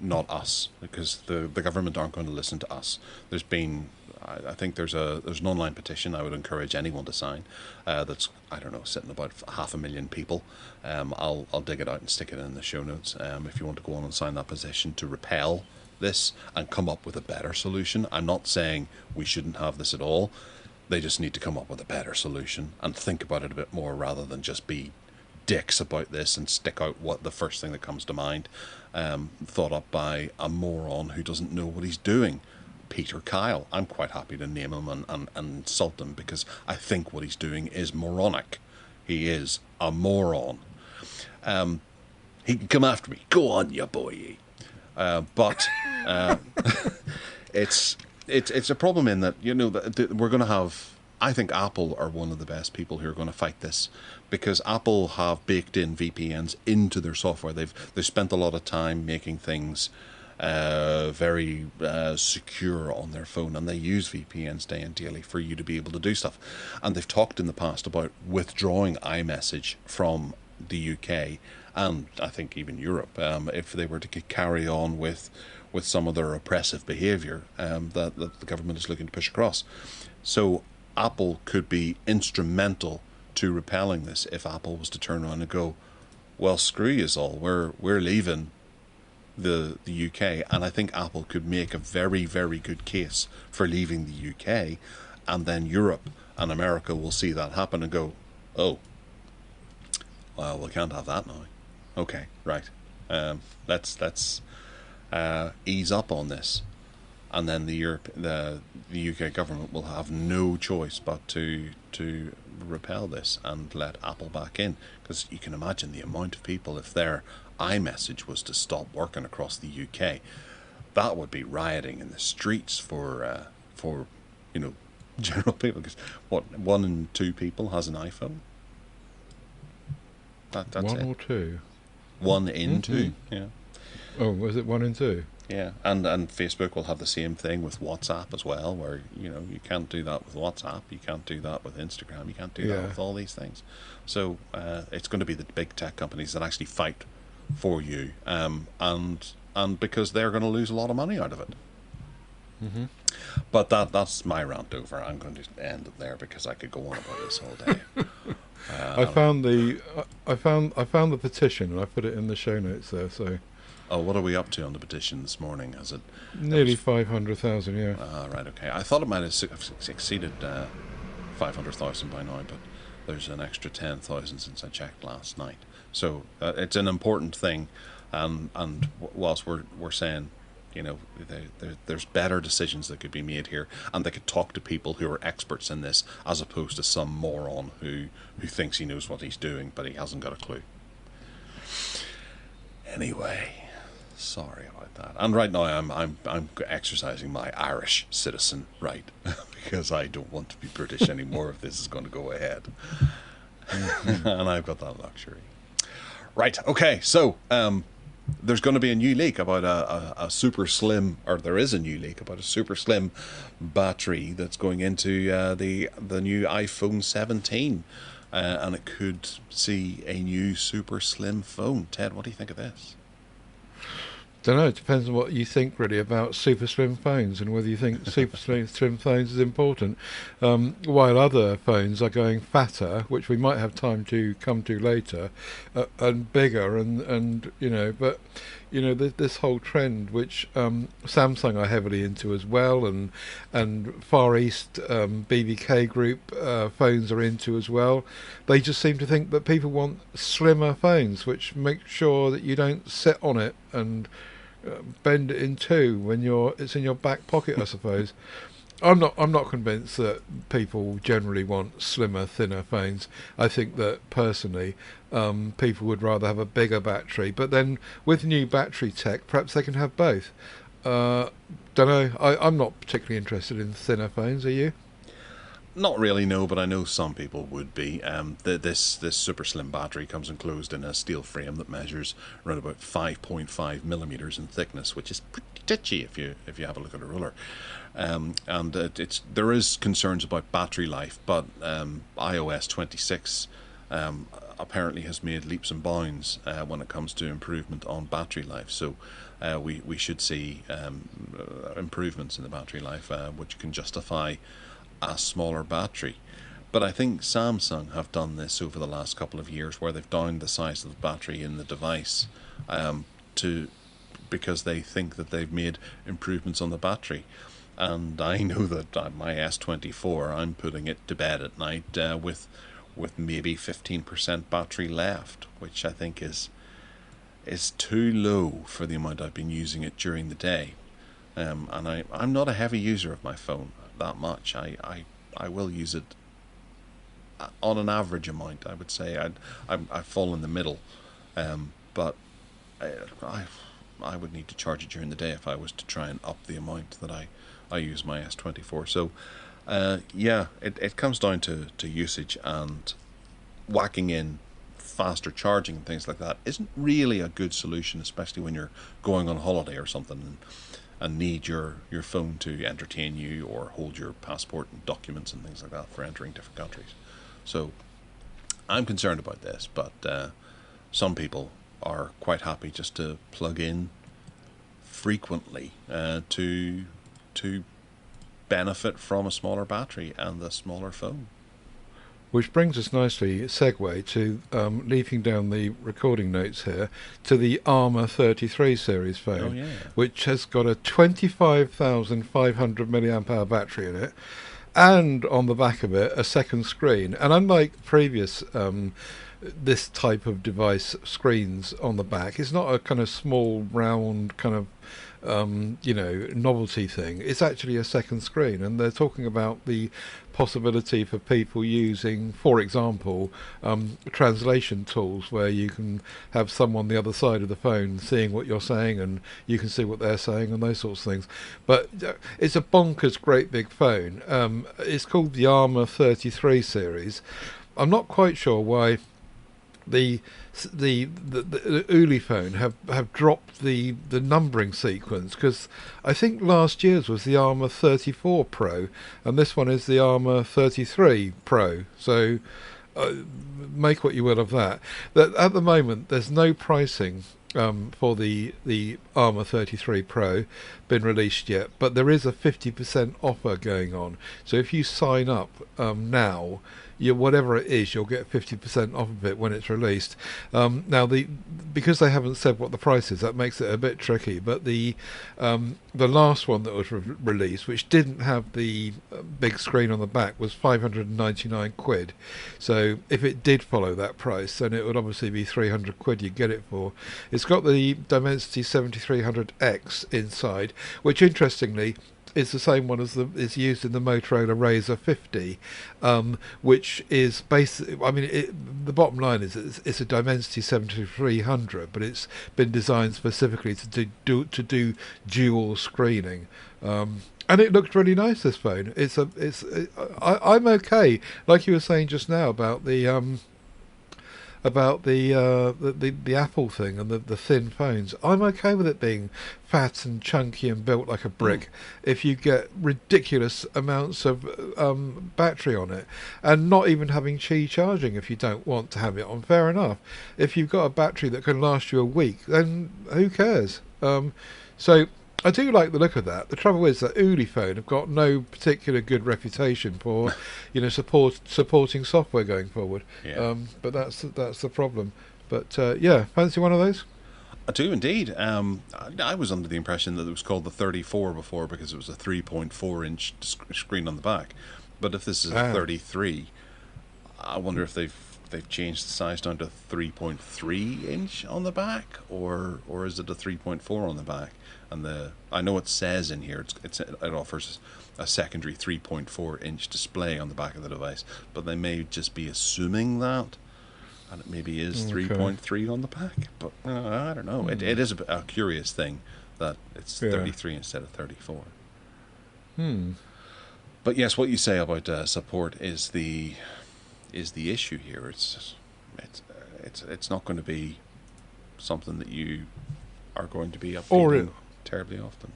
not us, because the government aren't going to listen to us. There's been, I think there's an online petition I would encourage anyone to sign. That's, I don't know, sitting about 500,000 people. I'll dig it out and stick it in the show notes. If you want to go on and sign that petition to repel this and come up with a better solution. I'm not saying we shouldn't have this at all. They just need to come up with a better solution and think about it a bit more rather than just be dicks about this and stick out what the first thing that comes to mind, thought up by a moron who doesn't know what he's doing, Peter Kyle. I'm quite happy to name him and insult him because I think what he's doing is moronic. He is a moron. He can come after me. Go on, you boy. But it's a problem in that, we're going to have, I think Apple are one of the best people who are going to fight this, because Apple have baked in VPNs into their software. They've spent a lot of time making things very secure on their phone, and they use VPNs day and daily for you to be able to do stuff. And they've talked in the past about withdrawing iMessage from the UK and I think even Europe, if they were to carry on with some of their oppressive behaviour that the government is looking to push across. So Apple could be instrumental to repelling this if Apple was to turn around and go, well, screw yous all, we're leaving the UK. And I think Apple could make a very, very good case for leaving the UK, and then Europe and America will see that happen and go, oh, well, we can't have that now. Okay, right. Let's ease up on this, and then the UK government will have no choice but to repel this and let Apple back in, because you can imagine the amount of people, if their iMessage was to stop working across the UK, that would be rioting in the streets for general people. Because what, 1 in 2 people has an iPhone? That's one it. or two. 1 in 2, yeah. Oh, was it 1 in 2? Yeah, and Facebook will have the same thing with WhatsApp as well, where you can't do that with WhatsApp, you can't do that with Instagram, you can't do that with all these things. So it's going to be the big tech companies that actually fight for you, and because they're going to lose a lot of money out of it. Mm-hmm. But that's my rant over. I'm going to end it there because I could go on about this all day. I found the petition and I put it in the show notes there. So. Oh, what are we up to on the petition this morning? Has it nearly 500,000? Yeah. Right. Okay. I thought it might have exceeded 500,000 by now, but there's an extra 10,000 since I checked last night. So it's an important thing, and whilst we're saying, there's better decisions that could be made here, and they could talk to people who are experts in this, as opposed to some moron who thinks he knows what he's doing, but he hasn't got a clue. Anyway. Sorry about that. And right now I'm exercising my Irish citizen right because I don't want to be British anymore if this is going to go ahead. And I've got that luxury. Right. Okay. So there's going to be a new leak about a super slim, or there is a new leak about a super slim battery that's going into the new iPhone 17, and it could see a new super slim phone. Ted, what do you think of this? Don't know. It depends on what you think, really, about super slim phones and whether you think super slim phones is important. While other phones are going fatter, which we might have time to come to later, and bigger, and but this whole trend, which Samsung are heavily into as well, and Far East BBK Group phones are into as well. They just seem to think that people want slimmer phones, which make sure that you don't sit on it and bend it in two when it's in your back pocket, I suppose. I'm not convinced that people generally want slimmer, thinner phones. I think that personally, people would rather have a bigger battery. But then with new battery tech, perhaps they can have both. Don't know. I'm not particularly interested in thinner phones. Are you? Not really, no, but I know some people would be. This super slim battery comes enclosed in a steel frame that measures around about 5.5 millimeters in thickness, which is pretty titchy if you have a look at a ruler. There is concerns about battery life, but iOS 26 apparently has made leaps and bounds when it comes to improvement on battery life. So we should see improvements in the battery life, which can justify a smaller battery. But I think Samsung have done this over the last couple of years, where they've downed the size of the battery in the device because they think that they've made improvements on the battery. And I know that my S24, I'm putting it to bed at night with maybe 15% battery left, which I think is too low for the amount I've been using it during the day. And I'm not a heavy user of my phone that much. I will use it on an average amount. I would say I fall in the middle, but I would need to charge it during the day if I was to try and up the amount that I use my S24. So yeah, it comes down to usage, and whacking in faster charging and things like that isn't really a good solution, especially when you're going on holiday or something and need your phone to entertain you or hold your passport and documents and things like that for entering different countries. So I'm concerned about this, but some people are quite happy just to plug in frequently to benefit from a smaller battery and the smaller phone. Which brings us nicely, segue to leafing down the recording notes here, to the Armor 33 series phone, Oh, yeah. which has got a 25,500 milliamp hour battery in it, and on the back of it a second screen. And unlike previous this type of device screens on the back, it's not a kind of small round kind of novelty thing. It's actually a second screen, and they're talking about the possibility for people using, for example, translation tools where you can have someone the other side of the phone seeing what you're saying and you can see what they're saying and those sorts of things. But it's a bonkers great big phone. It's called the Armor 33 series. I'm not quite sure why the Ulefone have dropped the numbering sequence, because I think last year's was the Armor 34 Pro and this one is the Armor 33 Pro. So make what you will of that. That at the moment there's no pricing for the Armor 33 Pro been released yet, but there is a 50% offer going on. So if you sign up now, whatever it is, you'll get 50% off of it when it's released. Now, because they haven't said what the price is, that makes it a bit tricky. But the last one that was released, which didn't have the big screen on the back, was 599 quid. So if it did follow that price, then it would obviously be 300 quid you'd get it for. It's got the Dimensity 7300X inside, which interestingly is the same one as is used in the Motorola Razr 50, which is basically, I mean, the bottom line is it's a Dimensity 7300, but it's been designed specifically to do dual screening. And it looked really nice, this phone. I'm okay, like you were saying just now about the Apple thing and the thin phones. I'm okay with it being fat and chunky and built like a brick if you get ridiculous amounts of battery on it, and not even having Qi charging if you don't want to have it on. Fair enough. If you've got a battery that can last you a week, then who cares? So I do like the look of that. The trouble is that Ulefone have got no particular good reputation for, supporting software going forward. Yeah. But that's the problem. But yeah, fancy one of those? I do indeed. I was under the impression that it was called the 34 before because it was a 3.4 inch screen on the back. But if this is a 33, I wonder if they've changed the size down to 3.3 inch on the back, or is it a 3.4 on the back? And I know it says in here it offers a secondary 3.4 inch display on the back of the device, but they may just be assuming that, and it maybe is 3.3 on the back. But I don't know. It is a curious thing that it's Yeah. 33 instead of 34. Hmm. But yes, what you say about support is the issue here. It's not going to be something that you are going to be updating terribly often.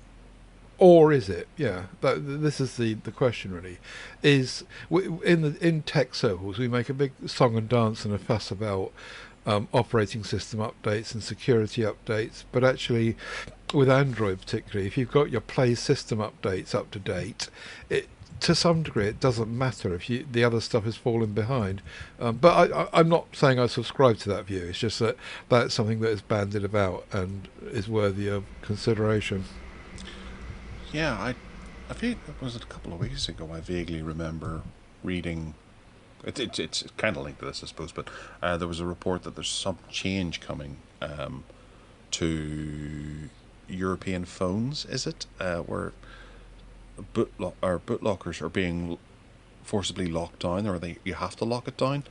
Or is it? Yeah, this is the question really. In tech circles we make a big song and dance and a fuss about operating system updates and security updates, but actually with Android particularly, if you've got your Play system updates up to date, to some degree it doesn't matter if the other stuff has fallen behind. But I'm not saying I subscribe to that view. It's just that that's something that is bandied about and is worthy of consideration. Yeah, I think it was a couple of weeks ago. I vaguely remember reading. It's kind of linked to this, I suppose, but there was a report that there's some change coming to European phones. Is it where bootlockers are being forcibly locked down, or you have to lock it down?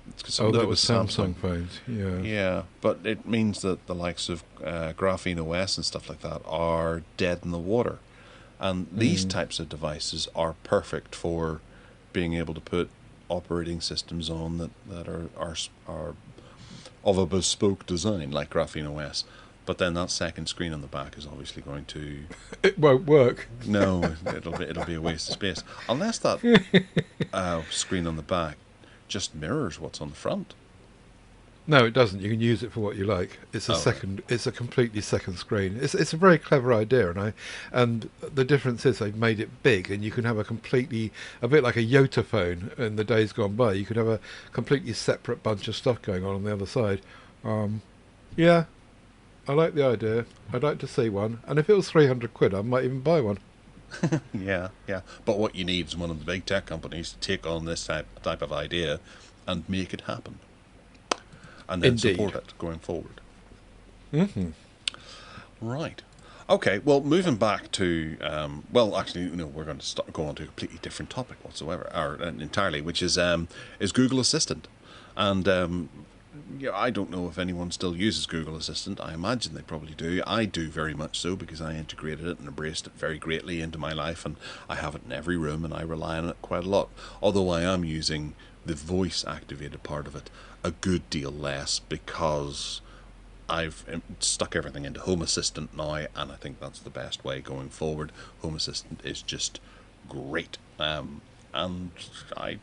That was Samsung phones. Yeah. Yeah, but it means that the likes of Graphene OS and stuff like that are dead in the water. And these types of devices are perfect for being able to put operating systems on that are of a bespoke design, like Graphene OS. But then that second screen on the back is obviously going to... It won't work. No, it'll be a waste of space. Unless that screen on the back just mirrors what's on the front. No, it doesn't. You can use it for what you like. It's a second. Right. It's a completely second screen. It's a very clever idea, and the difference is they've made it big, and you can have a bit like a Yota phone in the days gone by. You could have a completely separate bunch of stuff going on the other side. Yeah, I like the idea. I'd like to see one, and if it was £300, I might even buy one. Yeah. But what you need is one of the big tech companies to take on this type of idea and make it happen. And then support it going forward. Mm-hmm. Right. Okay, well, moving back to... we're going to go on to a completely different topic whatsoever, or entirely, which is Google Assistant. And I don't know if anyone still uses Google Assistant. I imagine they probably do. I do very much so, because I integrated it and embraced it very greatly into my life, and I have it in every room, and I rely on it quite a lot. Although I am using the voice-activated part of it a good deal less, because I've stuck everything into Home Assistant now, and I think that's the best way going forward. Home Assistant is just great, and I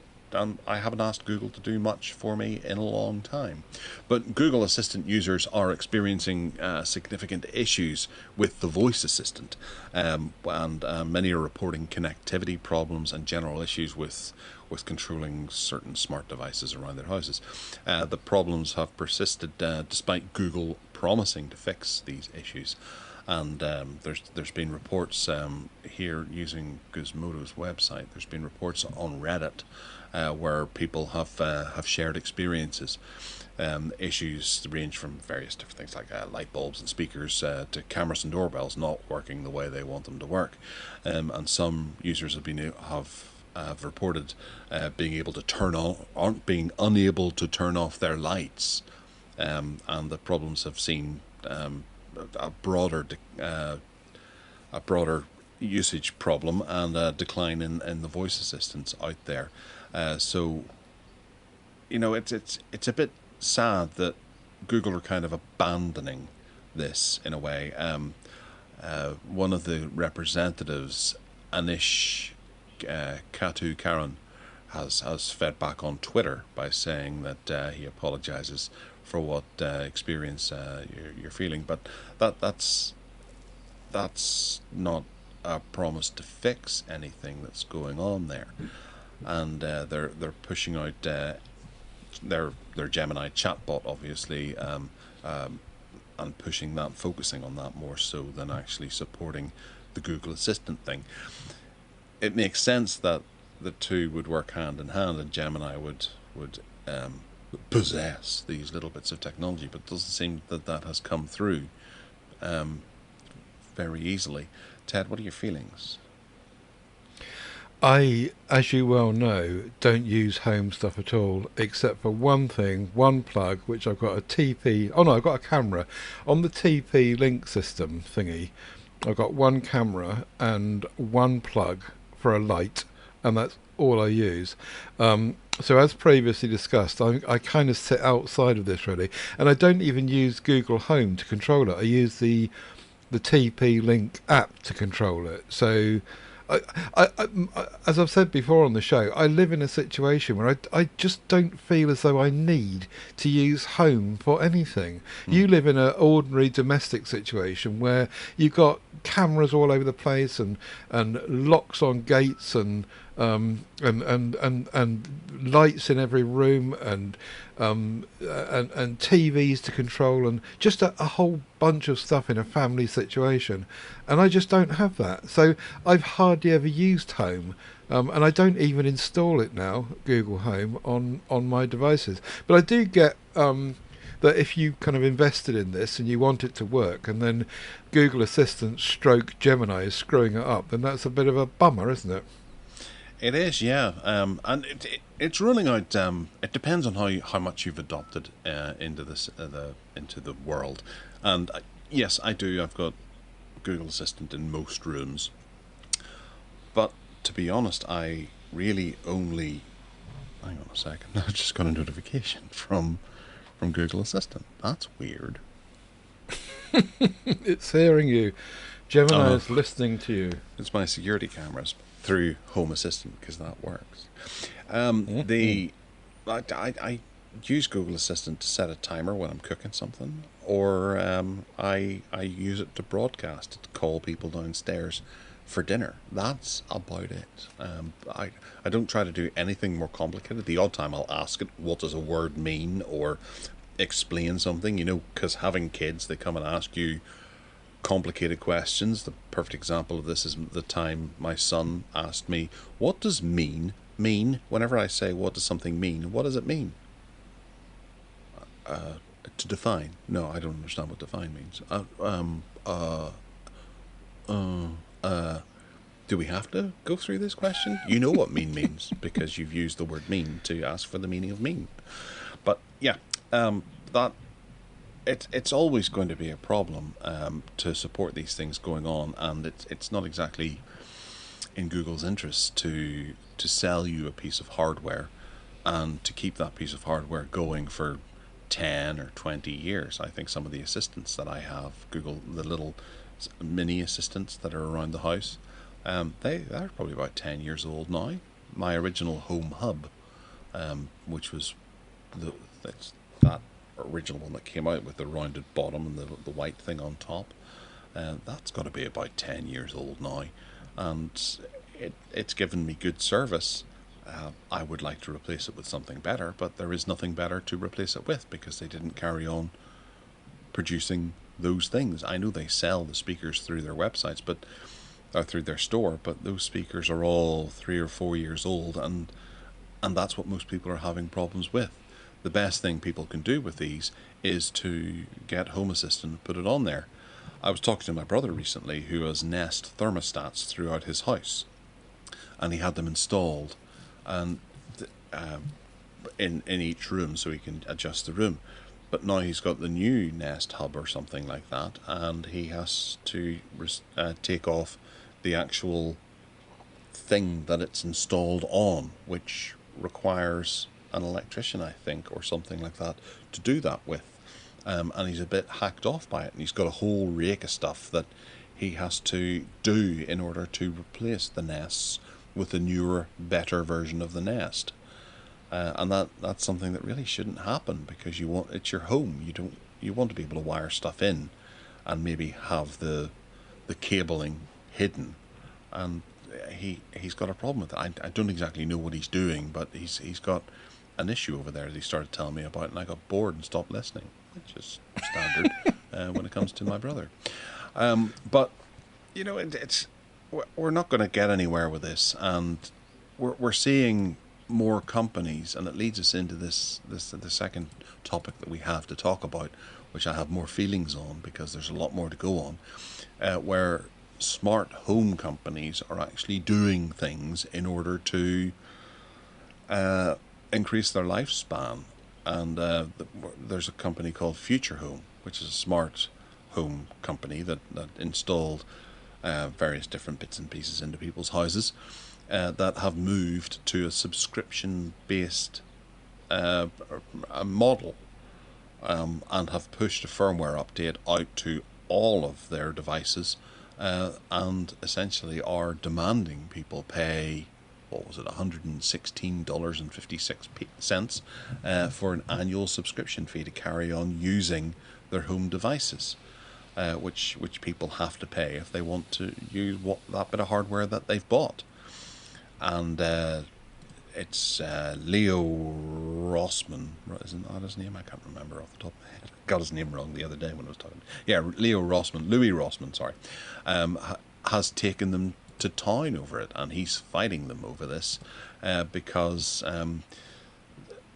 haven't asked Google to do much for me in a long time. But Google Assistant users are experiencing significant issues with the voice assistant, and many are reporting connectivity problems and general issues with controlling certain smart devices around their houses. The problems have persisted despite Google promising to fix these issues. And there's been reports here using Gizmodo's website. There's been reports on Reddit where people have shared experiences. Issues range from various different things like light bulbs and speakers to cameras and doorbells not working the way they want them to work. And some users have reported being unable to turn off their lights, and the problems have seen a broader usage problem and a decline in the voice assistants out there. So it's a bit sad that Google are kind of abandoning this in a way. One of the representatives, Anish Katu Karan, has fed back on Twitter by saying that he apologizes for what experience you're feeling, but that's not a promise to fix anything that's going on there. And they're pushing out their Gemini chatbot, obviously, and pushing that, focusing on that more so than actually supporting the Google Assistant thing. It makes sense that the two would work hand in hand, and Gemini would possess these little bits of technology, but it doesn't seem that has come through very easily. Ted, what are your feelings? I, as you well know, don't use home stuff at all, except for one thing, one plug, which I've got a TP... Oh no, I've got a camera. On the TP link system thingy, I've got one camera and one plug for a light, and that's all I use. So as previously discussed, I kind of sit outside of this really, and I don't even use Google Home to control it. I use the TP-Link app to control it. So, as I've said before on the show, I live in a situation where I just don't feel as though I need to use Home for anything. You live in an ordinary domestic situation where you've got cameras all over the place and locks on gates and lights in every room and TVs to control and just a whole bunch of stuff in a family situation, and I just don't have that. So I've hardly ever used Home, and I don't even install it now, Google Home, on my devices. But I do get that if you kind of invested in this and you want it to work, and then Google Assistant stroke Gemini is screwing it up, then that's a bit of a bummer, isn't it? It is, yeah, and it's ruling out. It depends on how much you've adopted into this into the world. And yes, I do. I've got Google Assistant in most rooms, but to be honest, I really only. Hang on a second. I just got a notification from Google Assistant. That's weird. It's hearing you. Gemini is listening to you. It's my security cameras through Home Assistant, because that works. I use Google Assistant to set a timer when I'm cooking something, or I use it to broadcast, to call people downstairs for dinner. That's about it. I don't try to do anything more complicated. The odd time I'll ask it, what does a word mean, or explain something, because having kids, they come and ask you complicated questions. The perfect example of this is the time my son asked me, what does mean? Whenever I say, what does something mean, what does it mean? To define. No, I don't understand what define means. Do we have to go through this question? You know what mean means, because you've used the word mean to ask for the meaning of mean. But yeah, it's always going to be a problem to support these things going on, and it's not exactly in Google's interest to sell you a piece of hardware and to keep that piece of hardware going for 10 or 20 years. I think some of the assistants that I have, the little mini assistants that are around the house, they're probably about 10 years old now. My original Home Hub, which was that original one that came out with the rounded bottom and the white thing on top, that's got to be about 10 years old now, and it's given me good service. I would like to replace it with something better, but there is nothing better to replace it with, because they didn't carry on producing those things. I know they sell the speakers through their websites, or through their store, but those speakers are all 3 or 4 years old, and that's what most people are having problems with. The best thing people can do with these is to get Home Assistant and put it on there. I was talking to my brother recently, who has Nest thermostats throughout his house, and he had them installed and in each room, so he can adjust the room. But now he's got the new Nest Hub or something like that, and he has to take off the actual thing that it's installed on, which requires an electrician, I think, or something like that, to do that with. And he's a bit hacked off by it, and he's got a whole rake of stuff that he has to do in order to replace the Nests with a newer, better version of the Nest. And that's something that really shouldn't happen, because it's your home. You want to be able to wire stuff in and maybe have the cabling hidden. And he's got a problem with it. I don't exactly know what he's doing, but he's got an issue over there that he started telling me about, and I got bored and stopped listening, which is standard when it comes to my brother. But we're not going to get anywhere with this, and we're seeing more companies, and it leads us into the second topic that we have to talk about, which I have more feelings on, because there's a lot more to go on, where smart home companies are actually doing things in order to increase their lifespan. And there's a company called Futurehome, which is a smart home company that installed various different bits and pieces into people's houses that have moved to a subscription-based model, and have pushed a firmware update out to all of their devices, and essentially are demanding people pay, what was it, $116.56 for an annual subscription fee to carry on using their home devices, which people have to pay if they want to use that bit of hardware that they've bought. And it's Leo Rossmann, isn't that his name? I can't remember off the top of my head. I got his name wrong the other day when I was talking. Yeah, Louis Rossmann, sorry, has taken them to town over it, and he's fighting them over this because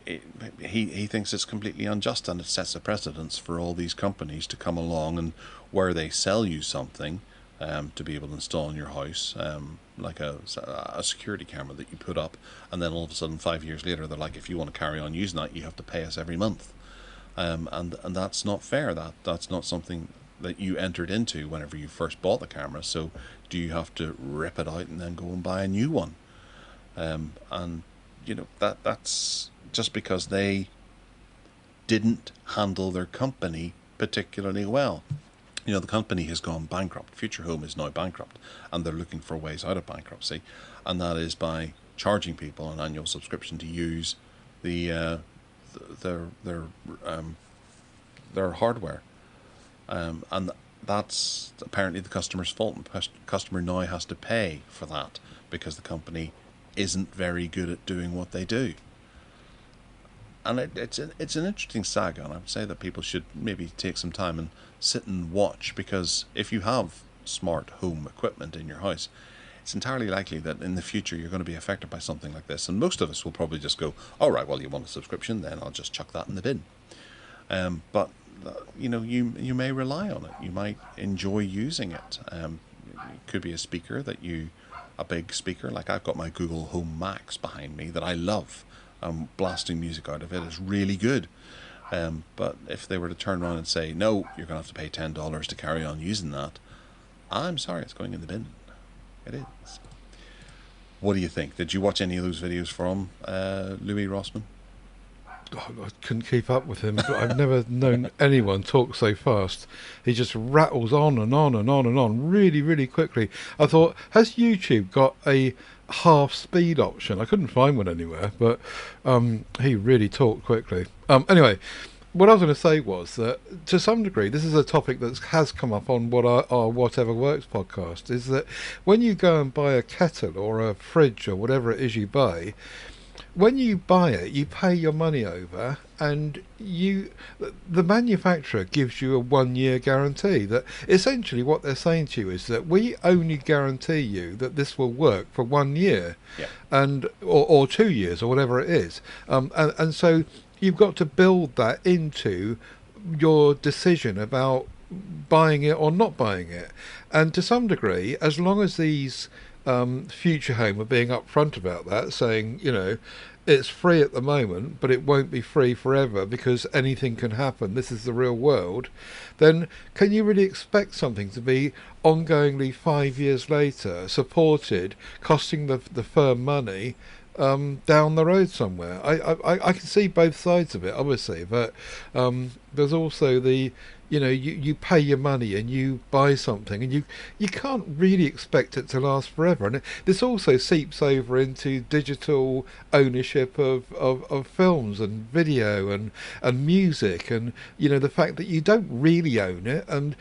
he thinks it's completely unjust, and it sets a precedence for all these companies to come along and where they sell you something to be able to install in your house, like a security camera that you put up, and then all of a sudden 5 years later they're like, if you want to carry on using that, you have to pay us every month, and that's not fair. That's not something that you entered into whenever you first bought the camera. So do you have to rip it out and then go and buy a new one? And you know, that's just because they didn't handle their company particularly well. You know, the company has gone bankrupt. Futurehome is now bankrupt, and they're looking for ways out of bankruptcy, and that is by charging people an annual subscription to use their hardware, and that's apparently the customer's fault. And the customer now has to pay for that because the company isn't very good at doing what they do. And it's an interesting saga, and I would say that people should maybe take some time and sit and watch, because if you have smart home equipment in your house, it's entirely likely that in the future you're going to be affected by something like this, and most of us will probably just go, all right, well, you want a subscription, then I'll just chuck that in the bin. But you know, you may rely on it, you might enjoy using it. It could be a speaker a big speaker, like I've got my Google Home Max behind me that I love. Blasting music out of it is really good. But if they were to turn around and say, no, you're going to have to pay $10 to carry on using that, I'm sorry, it's going in the bin. It is. What do you think? Did you watch any of those videos from Louis Rossmann? Oh, I couldn't keep up with him, but I've never known anyone talk so fast. He just rattles on and on and on and on really, really quickly. I thought, has YouTube got a half speed option? I couldn't find one anywhere, but he really talked quickly. Anyway, what I was going to say was that to some degree this is a topic that has come up on our Whatever Works podcast, is that when you go and buy a kettle or a fridge or whatever it is you buy, when you buy it, you pay your money over, and the manufacturer gives you a 1 year guarantee. That essentially what they're saying to you is that we only guarantee you that this will work for 1 year, yeah, and or 2 years or whatever it is, and so you've got to build that into your decision about buying it or not buying it. And to some degree, as long as these Futurehome are being upfront about that, saying, you know, it's free at the moment, but it won't be free forever because anything can happen, this is the real world, then can you really expect something to be ongoingly 5 years later supported, costing the firm money down the road somewhere? I can see both sides of it, obviously, but there's also the, you know, you pay your money and you buy something, and you can't really expect it to last forever. And this also seeps over into digital ownership of films and video and music, and you know, the fact that you don't really own it. And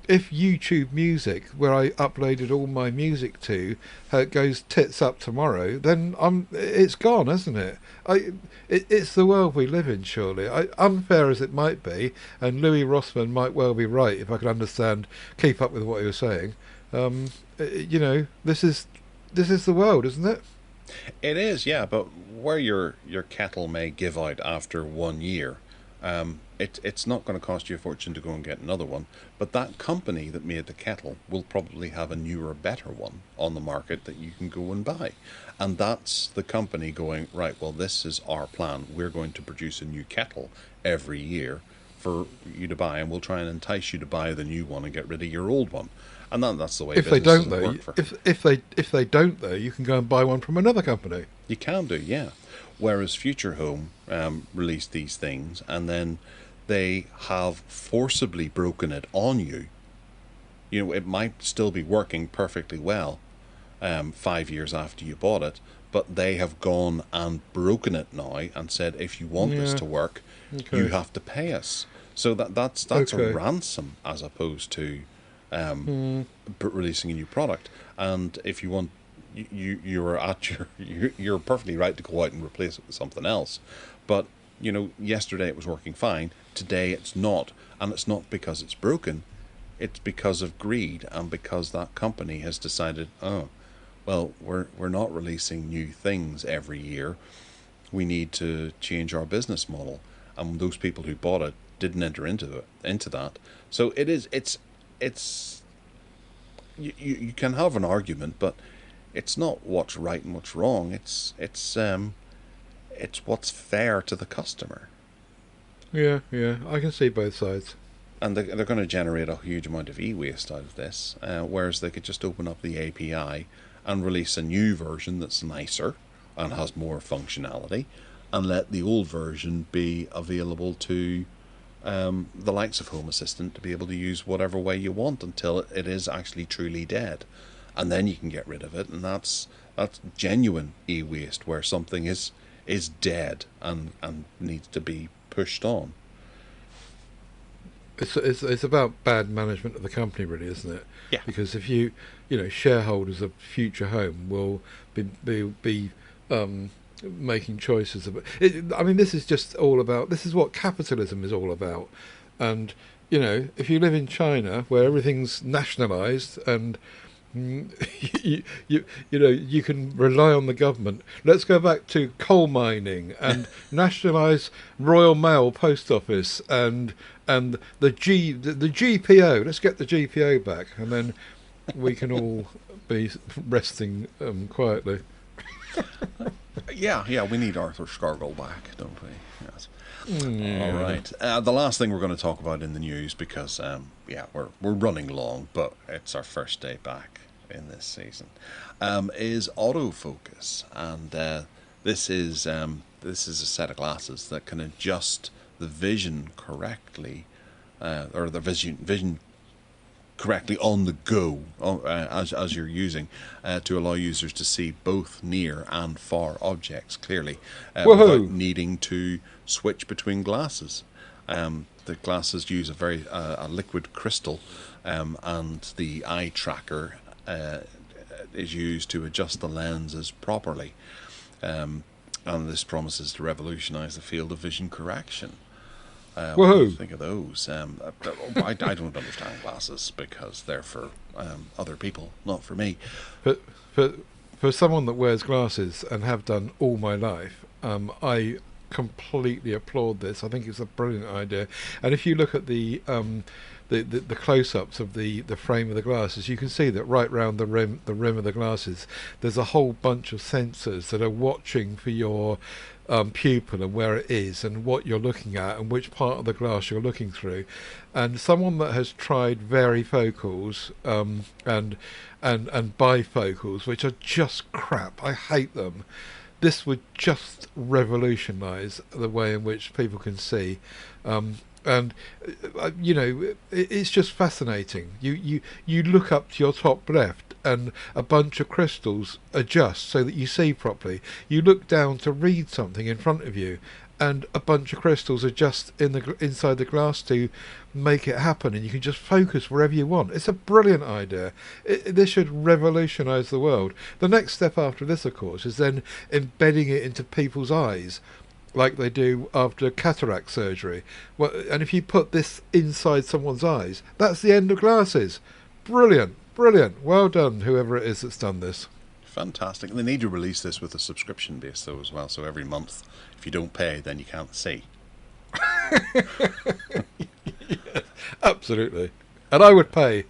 if YouTube Music, where I uploaded all my music to, goes tits up tomorrow, then it's gone, isn't it? It's the world we live in, surely. Unfair as it might be, and Louis Rossmann might well be right, if I can keep up with what he was saying. You know, this is the world, isn't it? It is, yeah. But where your kettle may give out after 1 year, it's not going to cost you a fortune to go and get another one, but that company that made the kettle will probably have a newer, better one on the market that you can go and buy. And that's the company going, right, well, this is our plan. We're going to produce a new kettle every year for you to buy, and we'll try and entice you to buy the new one and get rid of your old one. And that's the way If they businesses don't, though, work for. if they don't, though, you can go and buy one from another company. You can do, yeah. Whereas Futurehome released these things, and then they have forcibly broken it on you. You know, it might still be working perfectly well 5 years after you bought it, but they have gone and broken it now and said, if you want this to work, you have to pay us. So that's a ransom as opposed to releasing a new product. And if you want, you're at you're perfectly right to go out and replace it with something else. But you know, yesterday it was working fine. Today it's not, and it's not because it's broken. It's because of greed, and because that company has decided, oh, well, we're not releasing new things every year. We need to change our business model, and those people who bought it didn't enter into that. So it's you can have an argument, but it's not what's right and what's wrong. It's what's fair to the customer. Yeah, I can see both sides. And they're going to generate a huge amount of e-waste out of this, whereas they could just open up the API and release a new version that's nicer and has more functionality, and let the old version be available to the likes of Home Assistant to be able to use whatever way you want until it is actually truly dead. And then you can get rid of it, and that's genuine e-waste, where something is dead and needs to be pushed on. It's about bad management of the company, really, isn't it? Yeah. Because if you shareholders of Futurehome will be making choices about it. I mean, this is just all about. This is what capitalism is all about. And if you live in China, where everything's nationalised and you can rely on the government. Let's go back to coal mining and nationalise Royal Mail Post Office and the GPO. Let's get the GPO back, and then we can all be resting quietly. Yeah, we need Arthur Scargill back, don't we? Yes. Yeah. All right. The last thing we're going to talk about in the news, because we're running long, but it's our first day back in this season, is autofocus, and this is a set of glasses that can adjust the vision correctly, or the vision correctly on the go as you're using, to allow users to see both near and far objects clearly without needing to switch between glasses. The glasses use a liquid crystal, and the eye tracker is used to adjust the lenses properly, and this promises to revolutionize the field of vision correction. What do you think of those? I don't understand glasses because they're for other people, not for me. But for someone that wears glasses and have done all my life, I completely applaud this. I think it's a brilliant idea. And if you look at the close-ups of the frame of the glasses, you can see that right round the rim of the glasses, there's a whole bunch of sensors that are watching for your pupil and where it is and what you're looking at and which part of the glass you're looking through. And someone that has tried varifocals and bifocals, which are just crap, I hate them. This would just revolutionise the way in which people can see. And it's just fascinating. You look up to your top left, and a bunch of crystals adjust so that you see properly. You look down to read something in front of you, and a bunch of crystals adjust inside the glass to make it happen, and you can just focus wherever you want. It's a brilliant idea. This should revolutionise the world. The next step after this, of course, is then embedding it into people's eyes, like they do after cataract surgery. Well, and if you put this inside someone's eyes, that's the end of glasses. Brilliant. Well done, whoever it is that's done this. Fantastic. And they need to release this with a subscription base, though, as well. So every month, if you don't pay, then you can't see. Yes, absolutely. And I would pay.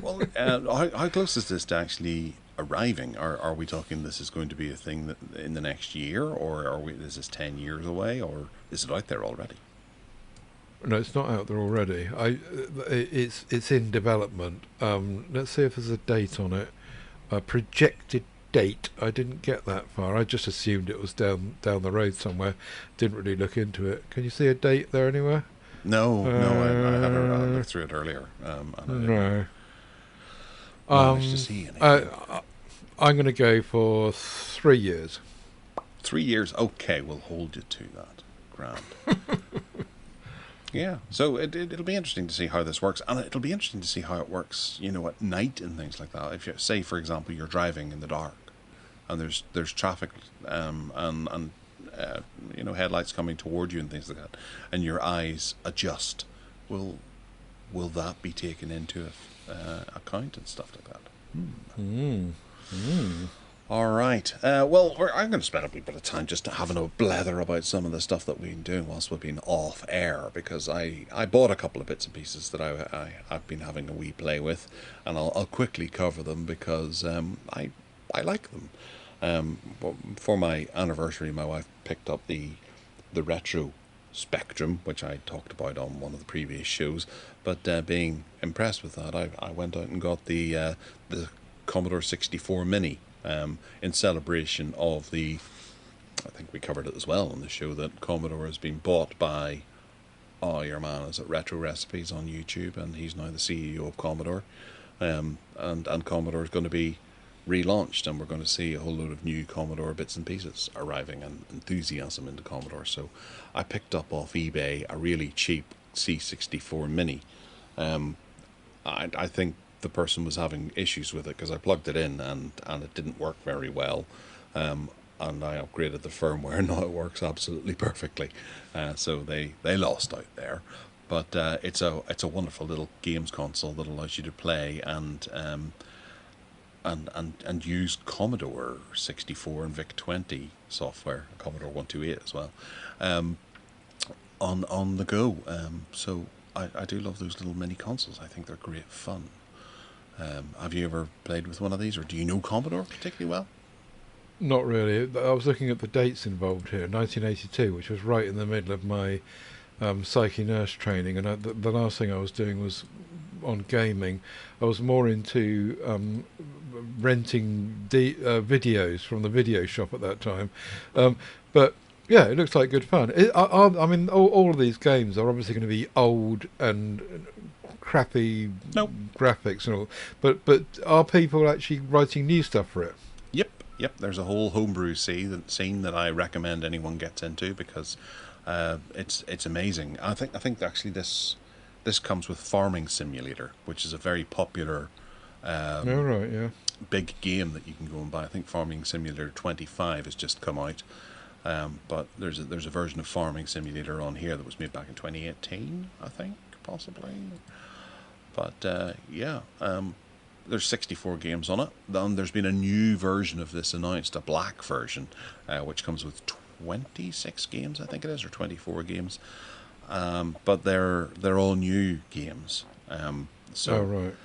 Well, how close is this to actually arriving? Are we talking this is going to be a thing that in the next year, or is this 10 years away, or is it out there already? No, it's not out there already. It's in development. Let's see if there's a date on it. A projected date. I didn't get that far. I just assumed it was down the road somewhere. Didn't really look into it. Can you see a date there anywhere? No, I had a look through it earlier. And I didn't manage to see anything. I'm going to go for 3 years. 3 years? Okay, we'll hold you to that. Grand. Yeah, so it'll be interesting to see how this works, and it'll be interesting to see how it works, at night and things like that. If you say, for example, you're driving in the dark, and there's traffic, and headlights coming toward you and things like that, and your eyes adjust, will that be taken into account and stuff like that? All right. Well, I'm going to spend a wee bit of time just having a blather about some of the stuff that we've been doing whilst we've been off air, because I bought a couple of bits and pieces that I've been having a wee play with, and I'll quickly cover them because I like them. For my anniversary, my wife picked up the retro Spectrum, which I talked about on one of the previous shows. But being impressed with that, I went out and got the Commodore 64 Mini. In celebration of I think we covered it as well on the show, that Commodore has been bought by, your man is at Retro Recipes on YouTube, and he's now the CEO of Commodore, and Commodore is going to be relaunched, and we're going to see a whole load of new Commodore bits and pieces arriving, and enthusiasm into Commodore. So I picked up off eBay a really cheap C64 Mini. I think the person was having issues with it because I plugged it in and it didn't work very well, and I upgraded the firmware, and now it works absolutely perfectly. So they lost out there, but it's a wonderful little games console that allows you to play and use Commodore 64 and VIC-20 software, Commodore 128 as well, on the go. So I do love those little mini consoles. I think they're great fun. Have you ever played with one of these, or do you know Commodore particularly well? Not really. I was looking at the dates involved here. 1982, which was right in the middle of my psyche nurse training, and the last thing I was doing was on gaming. I was more into renting videos from the video shop at that time. But yeah, it looks like good fun. I mean, all of these games are obviously going to be old and crappy graphics and all, but are people actually writing new stuff for it? Yep. There's a whole homebrew scene that I recommend anyone gets into, because it's amazing. I think actually this comes with Farming Simulator, which is a very popular big game that you can go and buy. I think Farming Simulator 25 has just come out, but there's a version of Farming Simulator on here that was made back in 2018, I think, possibly. But there's 64 games on it. Then there's been a new version of this announced, a black version, which comes with 26 games, I think it is, or 24 games. But they're all new games. The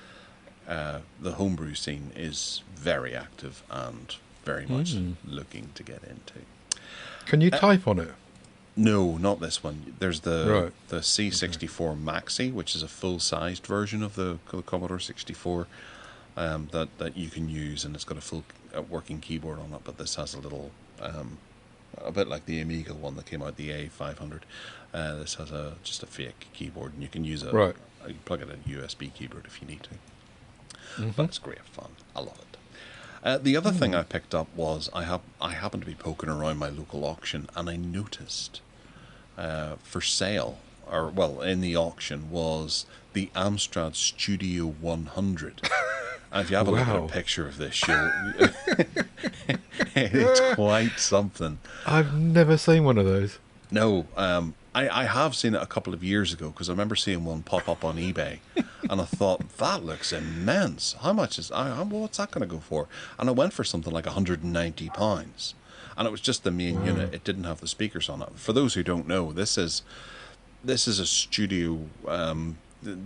homebrew scene is very active and very much looking to get into. Can you type on it? No, not this one. There's the C64 Maxi, which is a full-sized version of the Commodore 64 that you can use, and it's got a full working keyboard on it. But this has a little, a bit like the Amiga one that came out, the A500. This has just a fake keyboard, and you can use you plug it in a USB keyboard if you need to. But it's great fun. I love it. The other thing I picked up was I happened to be poking around my local auction, and I noticed for sale, in the auction, was the Amstrad Studio 100. And if you have a look at a picture of this show, it's quite something. I've never seen one of those. No, I have seen it a couple of years ago, because I remember seeing one pop up on eBay, and I thought, that looks immense. How much what's that going to go for? And I went for something like £190, and it was just the main unit. It didn't have the speakers on it. For those who don't know, this is a studio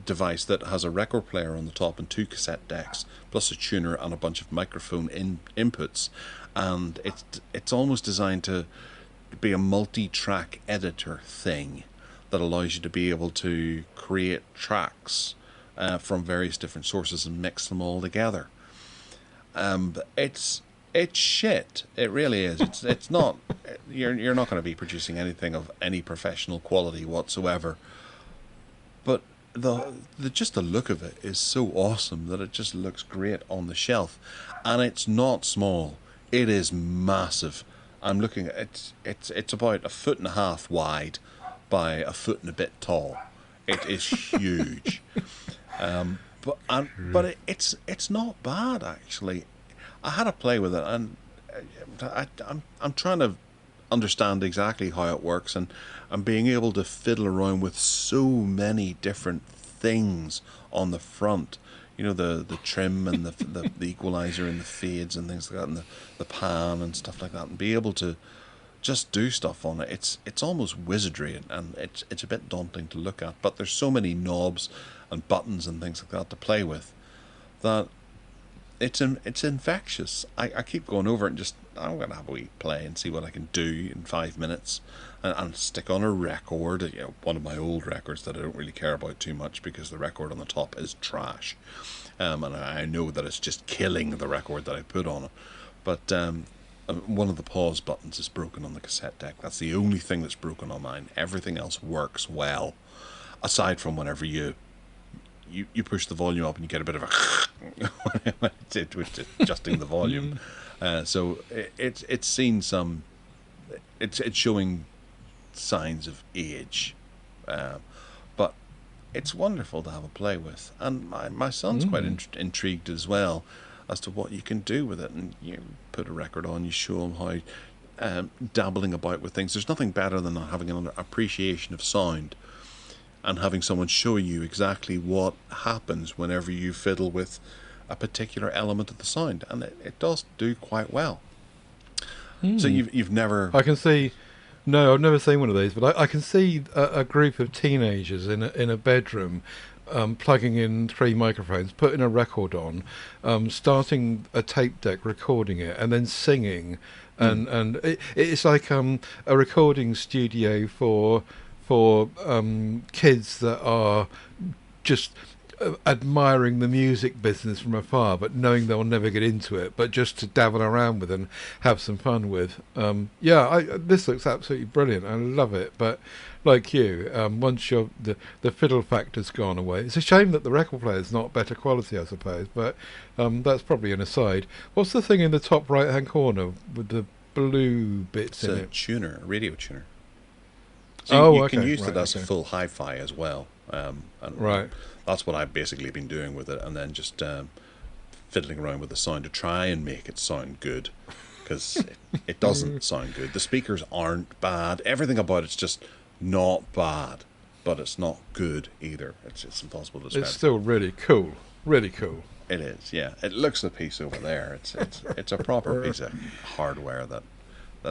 device that has a record player on the top and 2 cassette decks, plus a tuner and a bunch of microphone inputs, and it's almost designed to be a multi-track editor thing that allows you to be able to create tracks from various different sources and mix them all together. It's shit. It really is. It's not. You're not going to be producing anything of any professional quality whatsoever. But just the look of it is so awesome that it just looks great on the shelf, and it's not small. It is massive. I'm looking at it's about 1.5 feet wide by 1 foot and a bit tall. It is huge. But it's not bad actually. I had a play with it, and I'm trying to understand exactly how it works, and being able to fiddle around with so many different things on the front. You know, the trim and the equalizer and the fades and things like that, and the pan and stuff like that, and be able to just do stuff on it. It's almost wizardry, and it's a bit daunting to look at. But there's so many knobs and buttons and things like that to play with that it's infectious. I keep going over it and just, I'm going to have a wee play and see what I can do in 5 minutes, and stick on a record, you know, one of my old records that I don't really care about too much because the record on the top is trash, and I know that it's just killing the record that I put on it. But one of the pause buttons is broken on the cassette deck. That's the only thing that's broken on mine. Everything else works well, aside from whenever you push the volume up and you get a bit of a when it's adjusting the volume. So it's seen some. It's showing signs of age, but it's wonderful to have a play with. And my son's quite intrigued as well as to what you can do with it. And you put a record on, you show him how dabbling about with things. There's nothing better than having an appreciation of sound, and having someone show you exactly what happens whenever you fiddle with a particular element of the sound, and it does do quite well. So you've never... I can see... No, I've never seen one of these, but I can see a group of teenagers in a bedroom plugging in 3 microphones, putting a record on, starting a tape deck, recording it, and then singing. And it's like a recording studio for kids that are just admiring the music business from afar, but knowing they'll never get into it, but just to dabble around with and have some fun with. This looks absolutely brilliant. I love it. But like you, once the fiddle factor's gone away, it's a shame that the record player's not better quality, I suppose. But that's probably an aside. What's the thing in the top right-hand corner with the blue bits in it? It's a tuner, a radio tuner. So you can use it as a okay. full hi-fi as well. And that's what I've basically been doing with it, and then just fiddling around with the sound to try and make it sound good, because it doesn't sound good. The speakers aren't bad. Everything about it's just not bad, but it's not good either. It's impossible to describe. It's still really cool. Really cool. It is, yeah. It looks the piece over there. It's a proper piece of hardware that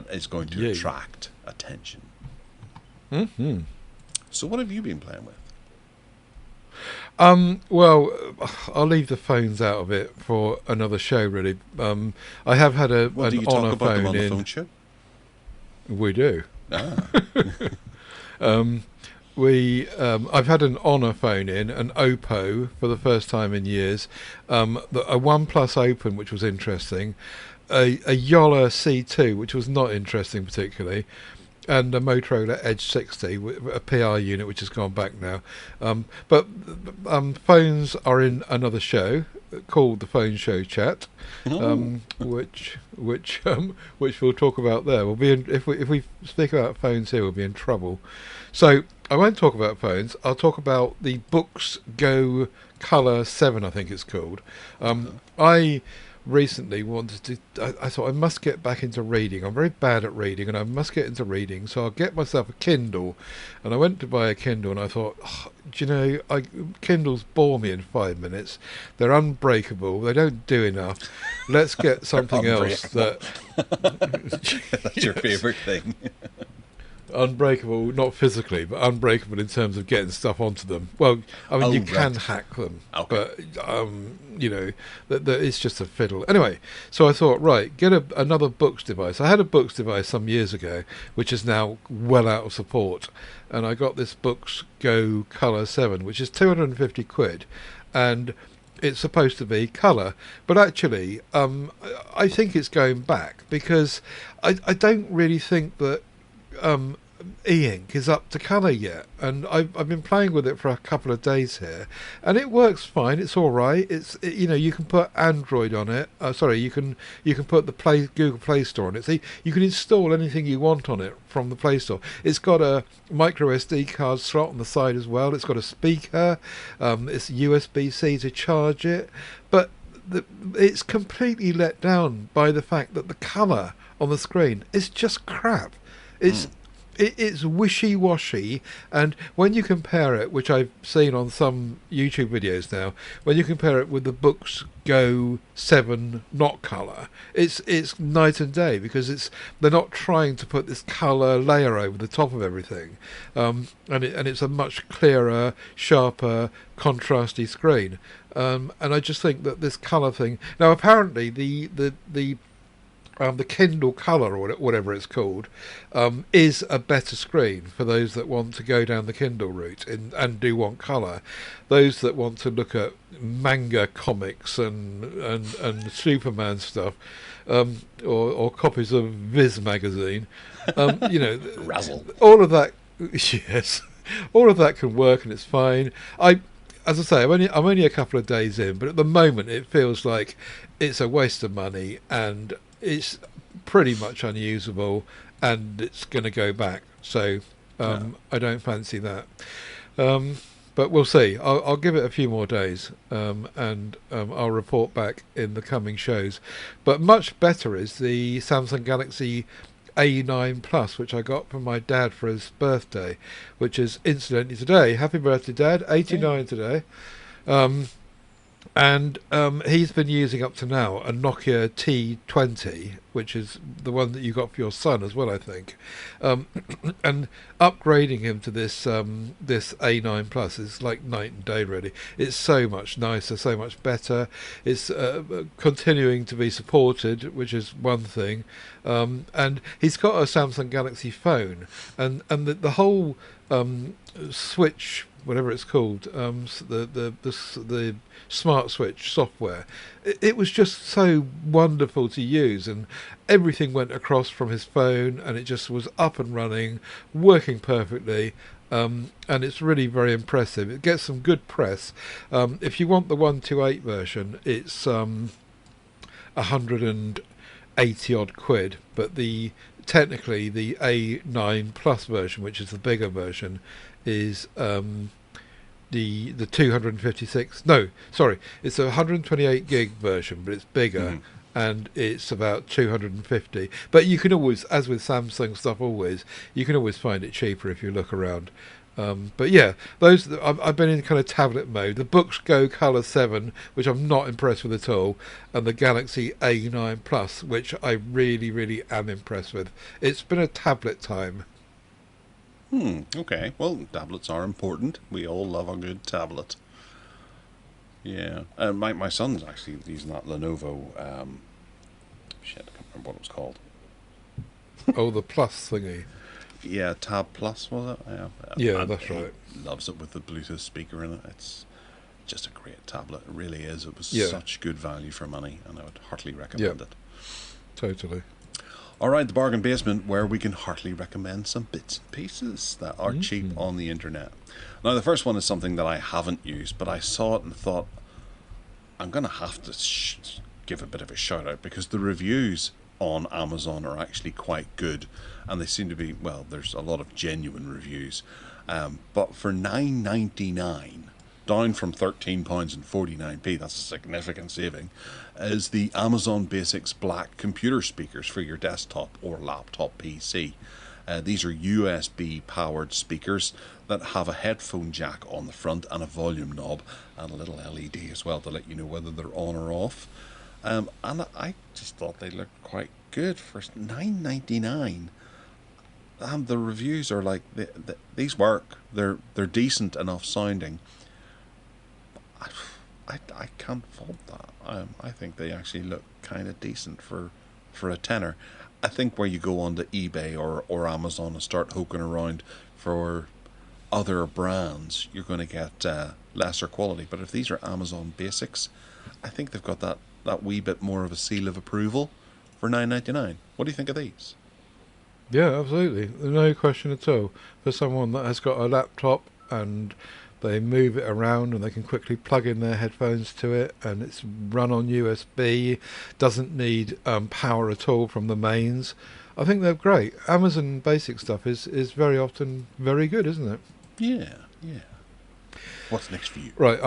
is going to attract attention. Mm-hmm. So what have you been playing with? Well, I'll leave the phones out of it for another show, really. I have had an do you Honor talk about phone them on in. the phone show? We do. Ah. I've had an Honor phone in, an Oppo for the first time in years, a OnePlus Open, which was interesting, a Yola C2, which was not interesting particularly, and a Motorola Edge 60, a PR unit, which has gone back now. But phones are in another show called the Phone Show Chat, which we'll talk about there. We'll be if we speak about phones here, we'll be in trouble. So I won't talk about phones. I'll talk about the Boox Go Color 7, I think it's called. I recently wanted to, I thought I must get back into reading. I'm very bad at reading, and I must get into reading, so I'll get myself a Kindle. And I went to buy a Kindle, and I thought, do you know, Kindles bore me in 5 minutes. They're unbreakable. They don't do enough. Let's get something else that... That's your favourite thing. unbreakable, not physically, but unbreakable in terms of getting stuff onto them. Well, I mean, you can hack them, but that it's just a fiddle. Anyway, so I thought, right, get another Boox device. I had a Boox device some years ago, which is now well out of support, and I got this Boox Go Color 7, which is 250 quid, and it's supposed to be colour, but actually, I think it's going back because I don't really think that e-ink is up to colour yet, and I've been playing with it for a couple of days here, and it works fine. It's all right. You can put Android on it. You can put the Google Play Store on it. So you can install anything you want on it from the Play Store. It's got a micro SD card slot on the side as well. It's got a speaker. It's USB-C to charge it, but it's completely let down by the fact that the colour on the screen is just crap. It's wishy-washy, and when you compare it, which I've seen on some YouTube videos now, when you compare it with the Boox Go 7 not colour, it's night and day, because they're not trying to put this colour layer over the top of everything, and it's a much clearer, sharper, contrasty screen, and I just think that this colour thing. Now, apparently, the Kindle Color, or whatever it's called, is a better screen for those that want to go down the Kindle route and do want colour. Those that want to look at manga comics and Superman stuff, or copies of Viz magazine, Razzle. all of that, yes, all of that can work and it's fine. As I say, I'm only a couple of days in, but at the moment it feels like it's a waste of money and it's pretty much unusable, and it's going to go back. So I don't fancy that. But we'll see. I'll give it a few more days, and I'll report back in the coming shows. But much better is the Samsung Galaxy A9 Plus, which I got from my dad for his birthday, which is incidentally today. Happy birthday, Dad! 89 today. And he's been using up to now a Nokia T20, which is the one that you got for your son as well, I think. And upgrading him to this A9 Plus is like night and day, really. It's so much nicer, so much better. It's continuing to be supported, which is one thing. And he's got a Samsung Galaxy phone, and the whole switch, whatever it's called, the smart switch software, it was just so wonderful to use, and everything went across from his phone, and it just was up and running, working perfectly, and it's really very impressive. It gets some good press. If you want the 128 version, it's 180 odd quid, but technically the A9 Plus version, which is the bigger version, is the 256. No, sorry, it's a 128 gig version, but it's bigger, and it's about 250. But you can always, as with Samsung stuff, you can always find it cheaper if you look around. But yeah, I've been in kind of tablet mode. The Boox Go Color 7, which I'm not impressed with at all, and the Galaxy A9 Plus, which I really, really am impressed with. It's been a tablet time. Okay. Well, tablets are important. We all love a good tablet. Yeah. My son's actually using that Lenovo. Shit, I can't remember what it was called. Oh, the Plus thingy. Yeah, Tab Plus, was it? Yeah, that's right. Loves it with the Bluetooth speaker in it. It's just a great tablet. It really is. It was such good value for money, and I would heartily recommend it. Totally. All right, the Bargain Basement, where we can heartily recommend some bits and pieces that are cheap on the internet. Now, the first one is something that I haven't used, but I saw it and thought, I'm going to have to give a bit of a shout out, because the reviews on Amazon are actually quite good, and they seem to be, well, there's a lot of genuine reviews. But for $9.99, down from £13.49, that's a significant saving, is the Amazon Basics Black computer speakers for your desktop or laptop PC. These are USB powered speakers that have a headphone jack on the front and a volume knob and a little LED as well to let you know whether they're on or off. And I just thought they looked quite good for $9.99. and the reviews are like these work. They're decent enough sounding. I can't fault that. I think they actually look kind of decent for a tenner. I think where you go onto eBay or Amazon and start poking around for other brands, you're going to get lesser quality. But if these are Amazon basics, I think they've got that wee bit more of a seal of approval for $9.99. What do you think of these? Yeah, absolutely. No question at all. For someone that has got a laptop and they move it around and they can quickly plug in their headphones to it, and it's run on USB, doesn't need power at all from the mains. I think they're great. Amazon basic stuff is very often very good, isn't it? Yeah. What's next for you? Right,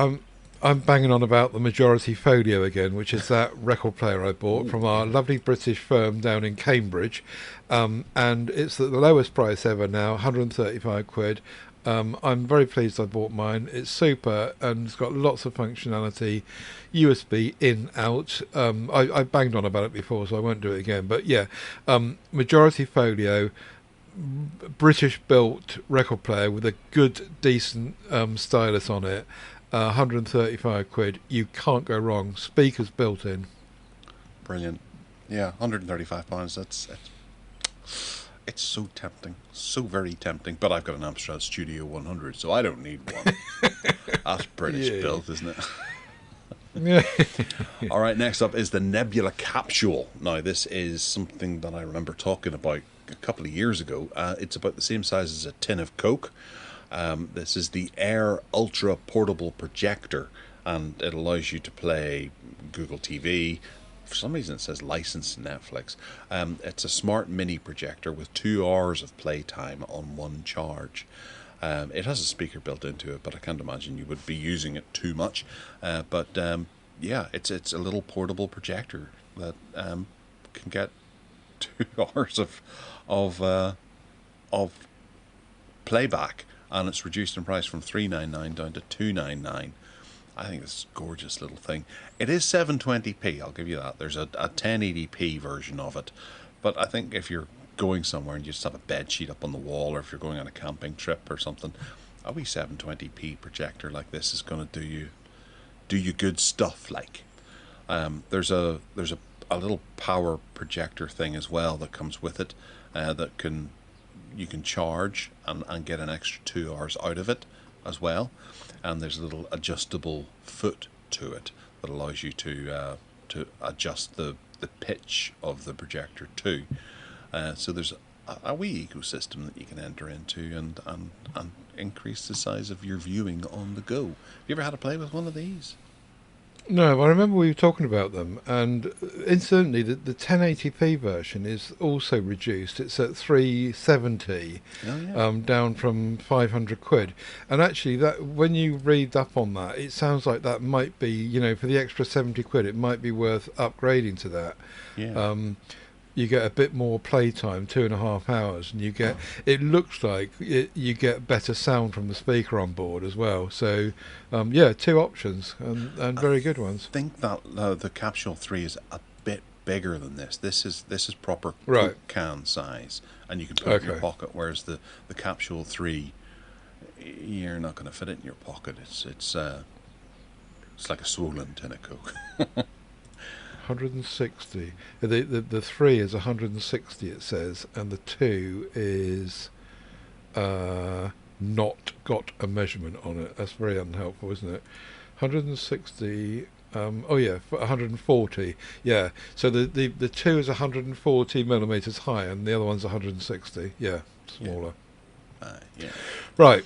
I'm banging on about the Majority Folio again, which is that record player I bought from our lovely British firm down in Cambridge, and it's at the lowest price ever now, 135 quid. I'm very pleased I bought mine. It's super and it's got lots of functionality, USB in, out. I banged on about it before, so I won't do it again. But yeah, Majority Folio, British built record player with a good, decent stylus on it. 135 quid. You can't go wrong. Speakers built in. Brilliant. Yeah, £135. It's so tempting, so very tempting. But I've got an Amstrad Studio 100, so I don't need one. That's British built, isn't it? Yeah. All right, next up is the Nebula Capsule. Now, this is something that I remember talking about a couple of years ago. It's about the same size as a tin of Coke. This is the Air Ultra Portable Projector, and it allows you to play Google TV. For some reason it says licensed Netflix. It's a smart mini projector with 2 hours of playtime on one charge. It has a speaker built into it, but I can't imagine you would be using it too much. Yeah, it's a little portable projector that can get 2 hours of playback, and it's reduced in price from $399 down to $299. I think it's a gorgeous little thing. It is 720p, I'll give you that. There's a 1080p version of it. But I think if you're going somewhere and you just have a bed sheet up on the wall, or if you're going on a camping trip or something, a wee 720p projector like this is going to do you good stuff. Like there's a little power projector thing as well that comes with it, that you can charge and get an extra 2 hours out of it as well. And there's a little adjustable foot to it that allows you to adjust the pitch of the projector too. So there's a wee ecosystem that you can enter into and increase the size of your viewing on the go. Have you ever had a play with one of these? No, I remember we were talking about them, and incidentally, the 1080p version is also reduced. It's at 370, down from 500 quid. And actually, that when you read up on that, it sounds like that might be, for the extra 70 quid, it might be worth upgrading to that. Yeah. You get a bit more playtime, 2.5 hours, and it looks like you get better sound from the speaker on board as well. So, yeah, 2 options and very good ones. I think that the Capsule 3 is a bit bigger than this. This is proper Right. Coke can size, and you can put it in your pocket. Whereas the Capsule 3, you're not going to fit it in your pocket. It's like a swollen tin of Coke. 160. The 3 is 160, it says, and the 2 is not got a measurement on it. That's very unhelpful, isn't it? 160. Oh yeah, 140. Yeah. So the 2 is 140 millimeters high, and the other one's 160. Yeah, smaller. Yeah. Right.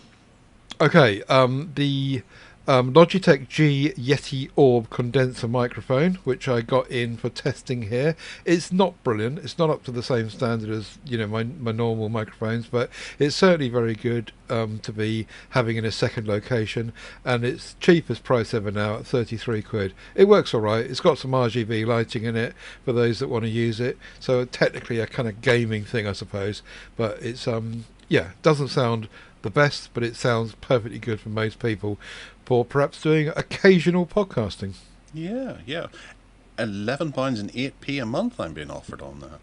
Okay. The Logitech G Yeti Orb condenser microphone, which I got in for testing here. It's not brilliant. It's not up to the same standard as my normal microphones, but it's certainly very good to be having in a second location, and it's cheapest price ever now at 33 quid. It works all right. It's got some RGB lighting in it for those that want to use it. So technically a kind of gaming thing, I suppose, but it's doesn't sound the best, but it sounds perfectly good for most people for perhaps doing occasional podcasting. Yeah. £11 and 8p a month I'm being offered on that.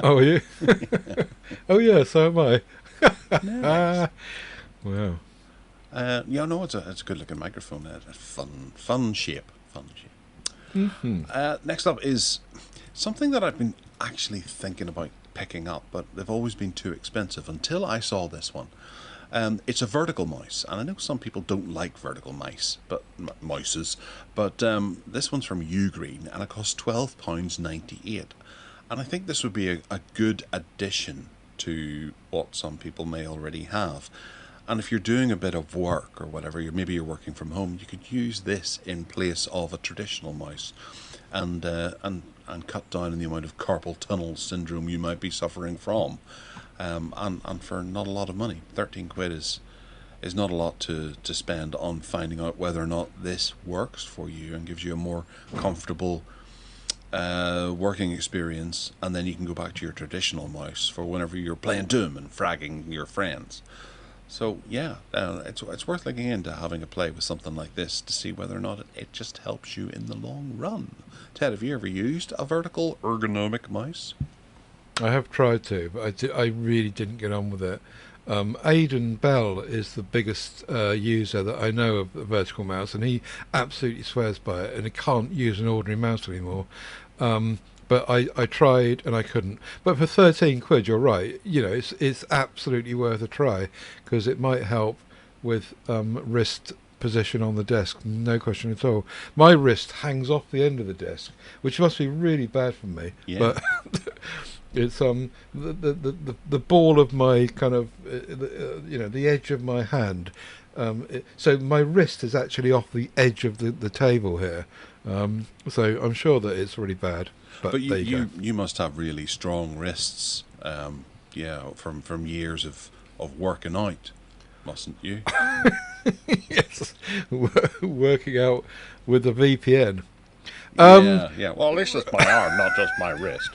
Oh, are you? Oh, yeah, so am I. Nice. Wow. Yeah, no, it's a good looking microphone. Fun shape. Fun shape. Hmm. Next up is something that I've been actually thinking about picking up, but they've always been too expensive until I saw this one. It's a vertical mouse, and I know some people don't like vertical mice, but mices, but this one's from Ugreen, and it costs £12.98. And I think this would be a good addition to what some people may already have. And if you're doing a bit of work or whatever, maybe you're working from home, you could use this in place of a traditional mouse, and cut down on the amount of carpal tunnel syndrome you might be suffering from. And for not a lot of money, 13 quid is not a lot to spend on finding out whether or not this works for you and gives you a more comfortable working experience, and then you can go back to your traditional mouse for whenever you're playing Doom and fragging your friends. So yeah, it's worth looking into having a play with something like this to see whether or not it just helps you in the long run. Ted, have you ever used a vertical ergonomic mouse? I have tried to, but I really didn't get on with it. Aidan Bell is the biggest user that I know of the vertical mouse, and he absolutely swears by it, and he can't use an ordinary mouse anymore. But I tried and I couldn't. But for 13 quid, you're right. You know, it's absolutely worth a try, because it might help with wrist position on the desk, no question at all. My wrist hangs off the end of the desk, which must be really bad for me. Yeah. But it's the ball of my kind of the edge of my hand. So my wrist is actually off the edge of the table here. So I'm sure that it's really bad. But But there you go. you must have really strong wrists, yeah, from years of working out, mustn't you? Yes, working out with the VPN. Yeah. Well, this is my arm, not just my wrist.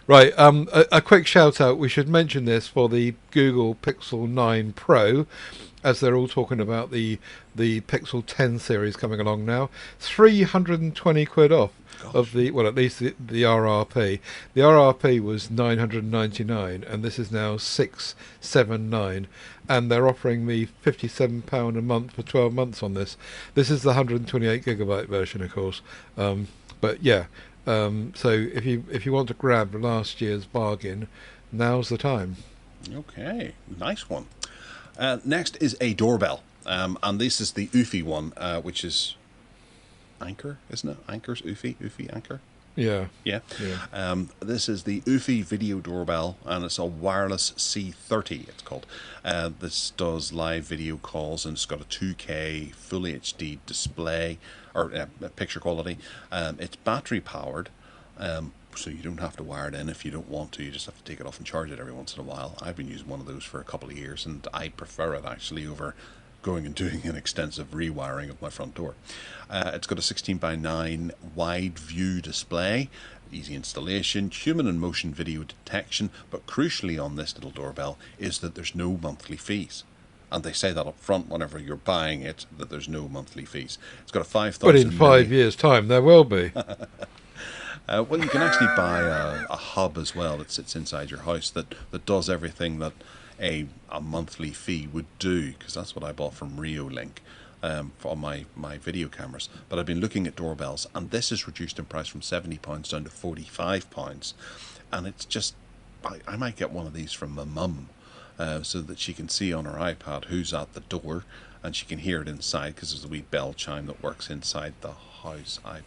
Right, a quick shout out. We should mention this for the Google Pixel 9 Pro, as they're all talking about the Pixel 10 series coming along now. 320 quid off. Gosh. Of the, well, at least the RRP. The RRP was 999, and this is now 679, and they're offering me £57 a month for 12 months on this. This is the 128 gigabyte version, of course. But yeah, so if you want to grab last year's bargain, now's the time. Okay, nice one. Next is a doorbell, and this is the Eufy one, which is Anchor, isn't it? Anchor's Eufy Anchor. Yeah. Yeah. Yeah. This is the Eufy video doorbell, and it's a wireless C30, it's called. This does live video calls, and it's got a 2K full HD display, or picture quality. It's battery powered, so you don't have to wire it in if you don't want to. You just have to take it off and charge it every once in a while. I've been using one of those for a couple of years, and I prefer it actually over going and doing an extensive rewiring of my front door. It's got a 16:9 wide view display, easy installation, human and motion video detection, but crucially on this little doorbell is that there's no monthly fees. And they say that up front whenever you're buying it, that there's no monthly fees. It's got a 5,000... But in 5 years' time, there will be. Well, you can actually buy a hub as well that sits inside your house that does everything that a monthly fee would do, because that's what I bought from Reolink for my video cameras. But I've been looking at doorbells, and this is reduced in price from £70 down to £45, and it's just, I might get one of these from my mum, so that she can see on her iPad who's at the door, and she can hear it inside, because there's a wee bell chime that works inside the house. I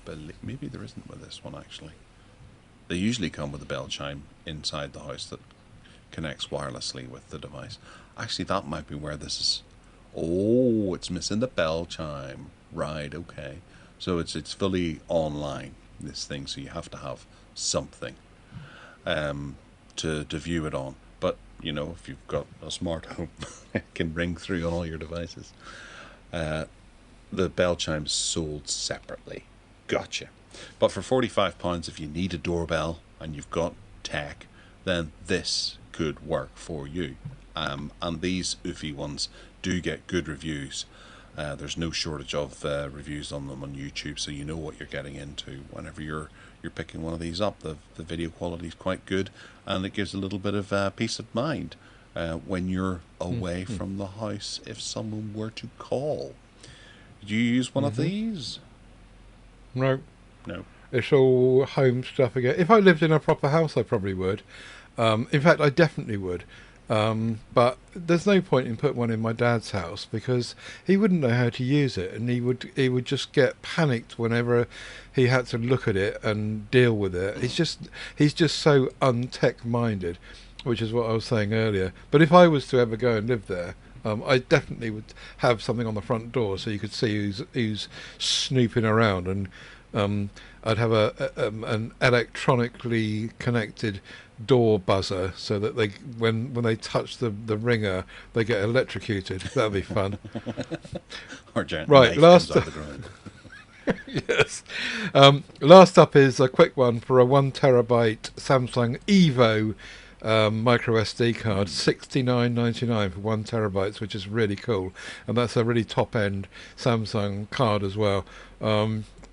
believe maybe there isn't with this one actually. They usually come with a bell chime inside the house that connects wirelessly with the device. Actually, that might be where this is. Oh, it's missing the bell chime. Right, okay. So it's fully online, this thing, so you have to have something to view it on. But, you know, if you've got a smart home, it can ring through on all your devices. The bell chime's sold separately. Gotcha. But for £45, if you need a doorbell and you've got tech, then this could work for you. And these Eufy ones do get good reviews. There's no shortage of reviews on them on YouTube, so you know what you're getting into whenever you're picking one of these up. The video quality is quite good, and it gives a little bit of peace of mind when you're away from the house if someone were to call. Do you use one of these? No. No. It's all home stuff again. If I lived in a proper house, I probably would. In fact, I definitely would. But there's no point in putting one in my dad's house because he wouldn't know how to use it, and he would just get panicked whenever he had to look at it and deal with it. He's just so untech minded, which is what I was saying earlier. But if I was to ever go and live there, I definitely would have something on the front door so you could see who's snooping around, and I'd have an electronically connected door buzzer so that they when they touch the ringer they get electrocuted. That'd be fun. Or giant right, last comes out the ground. Yes. Last up is a quick one for a 1 terabyte Samsung Evo micro SD card, $69.99 for 1 terabytes, which is really cool, and that's a really top end Samsung card as well.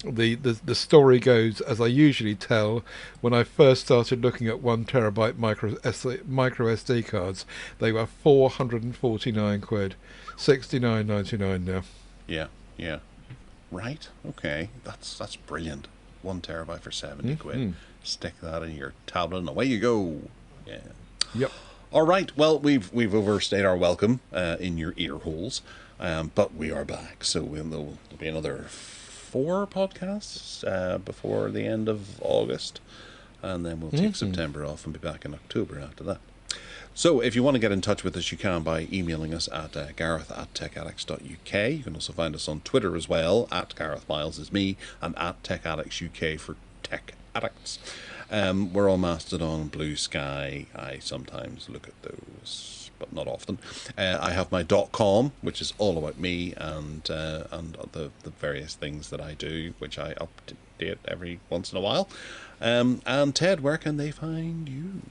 The story goes, as I usually tell, when I first started looking at 1 terabyte micro SD cards, they were 449 quid, 69.99 now. Yeah. Right. Okay. That's brilliant. 1 terabyte for 70 quid. Stick that in your tablet and away you go. Yeah. Yep. All right. Well, we've overstayed our welcome in your ear holes, but we are back. So there'll be another 4 podcasts before the end of August, and then we'll take September off and be back in October after that. So if you want to get in touch with us, you can by emailing us at gareth@techaddicts.uk. You can also find us on Twitter as well, at Gareth Miles is me, and at TechAddictsUK for Tech Addicts. We're on Mastodon and Blue Sky. I sometimes look at those, but not often. I have my .com, which is all about me and the various things that I do, which I update every once in a while. And Ted, where can they find you?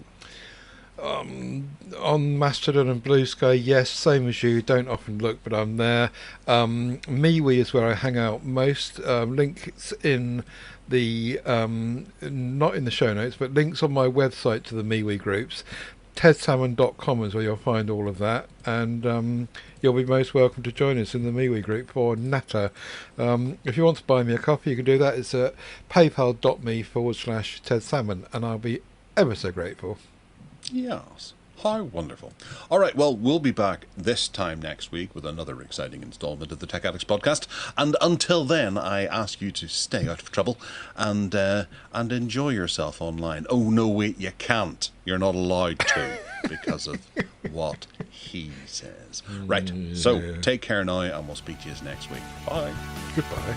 On Mastodon and Blue Sky, yes, same as you. Don't often look, but I'm there. MeWe is where I hang out most. Links in the not in the show notes, but links on my website to the MeWe groups. TedSalmon.com is where you'll find all of that, and you'll be most welcome to join us in the MeWe group for Natter. If you want to buy me a coffee, you can do that. It's at paypal.me/TedSalmon, and I'll be ever so grateful. Yes. How wonderful. All right, well, we'll be back this time next week with another exciting installment of the Tech Addicts podcast. And until then, I ask you to stay out of trouble and enjoy yourself online. Oh, no, wait, you can't. You're not allowed to because of what he says. Right, so take care now, and we'll speak to you next week. Bye. Goodbye.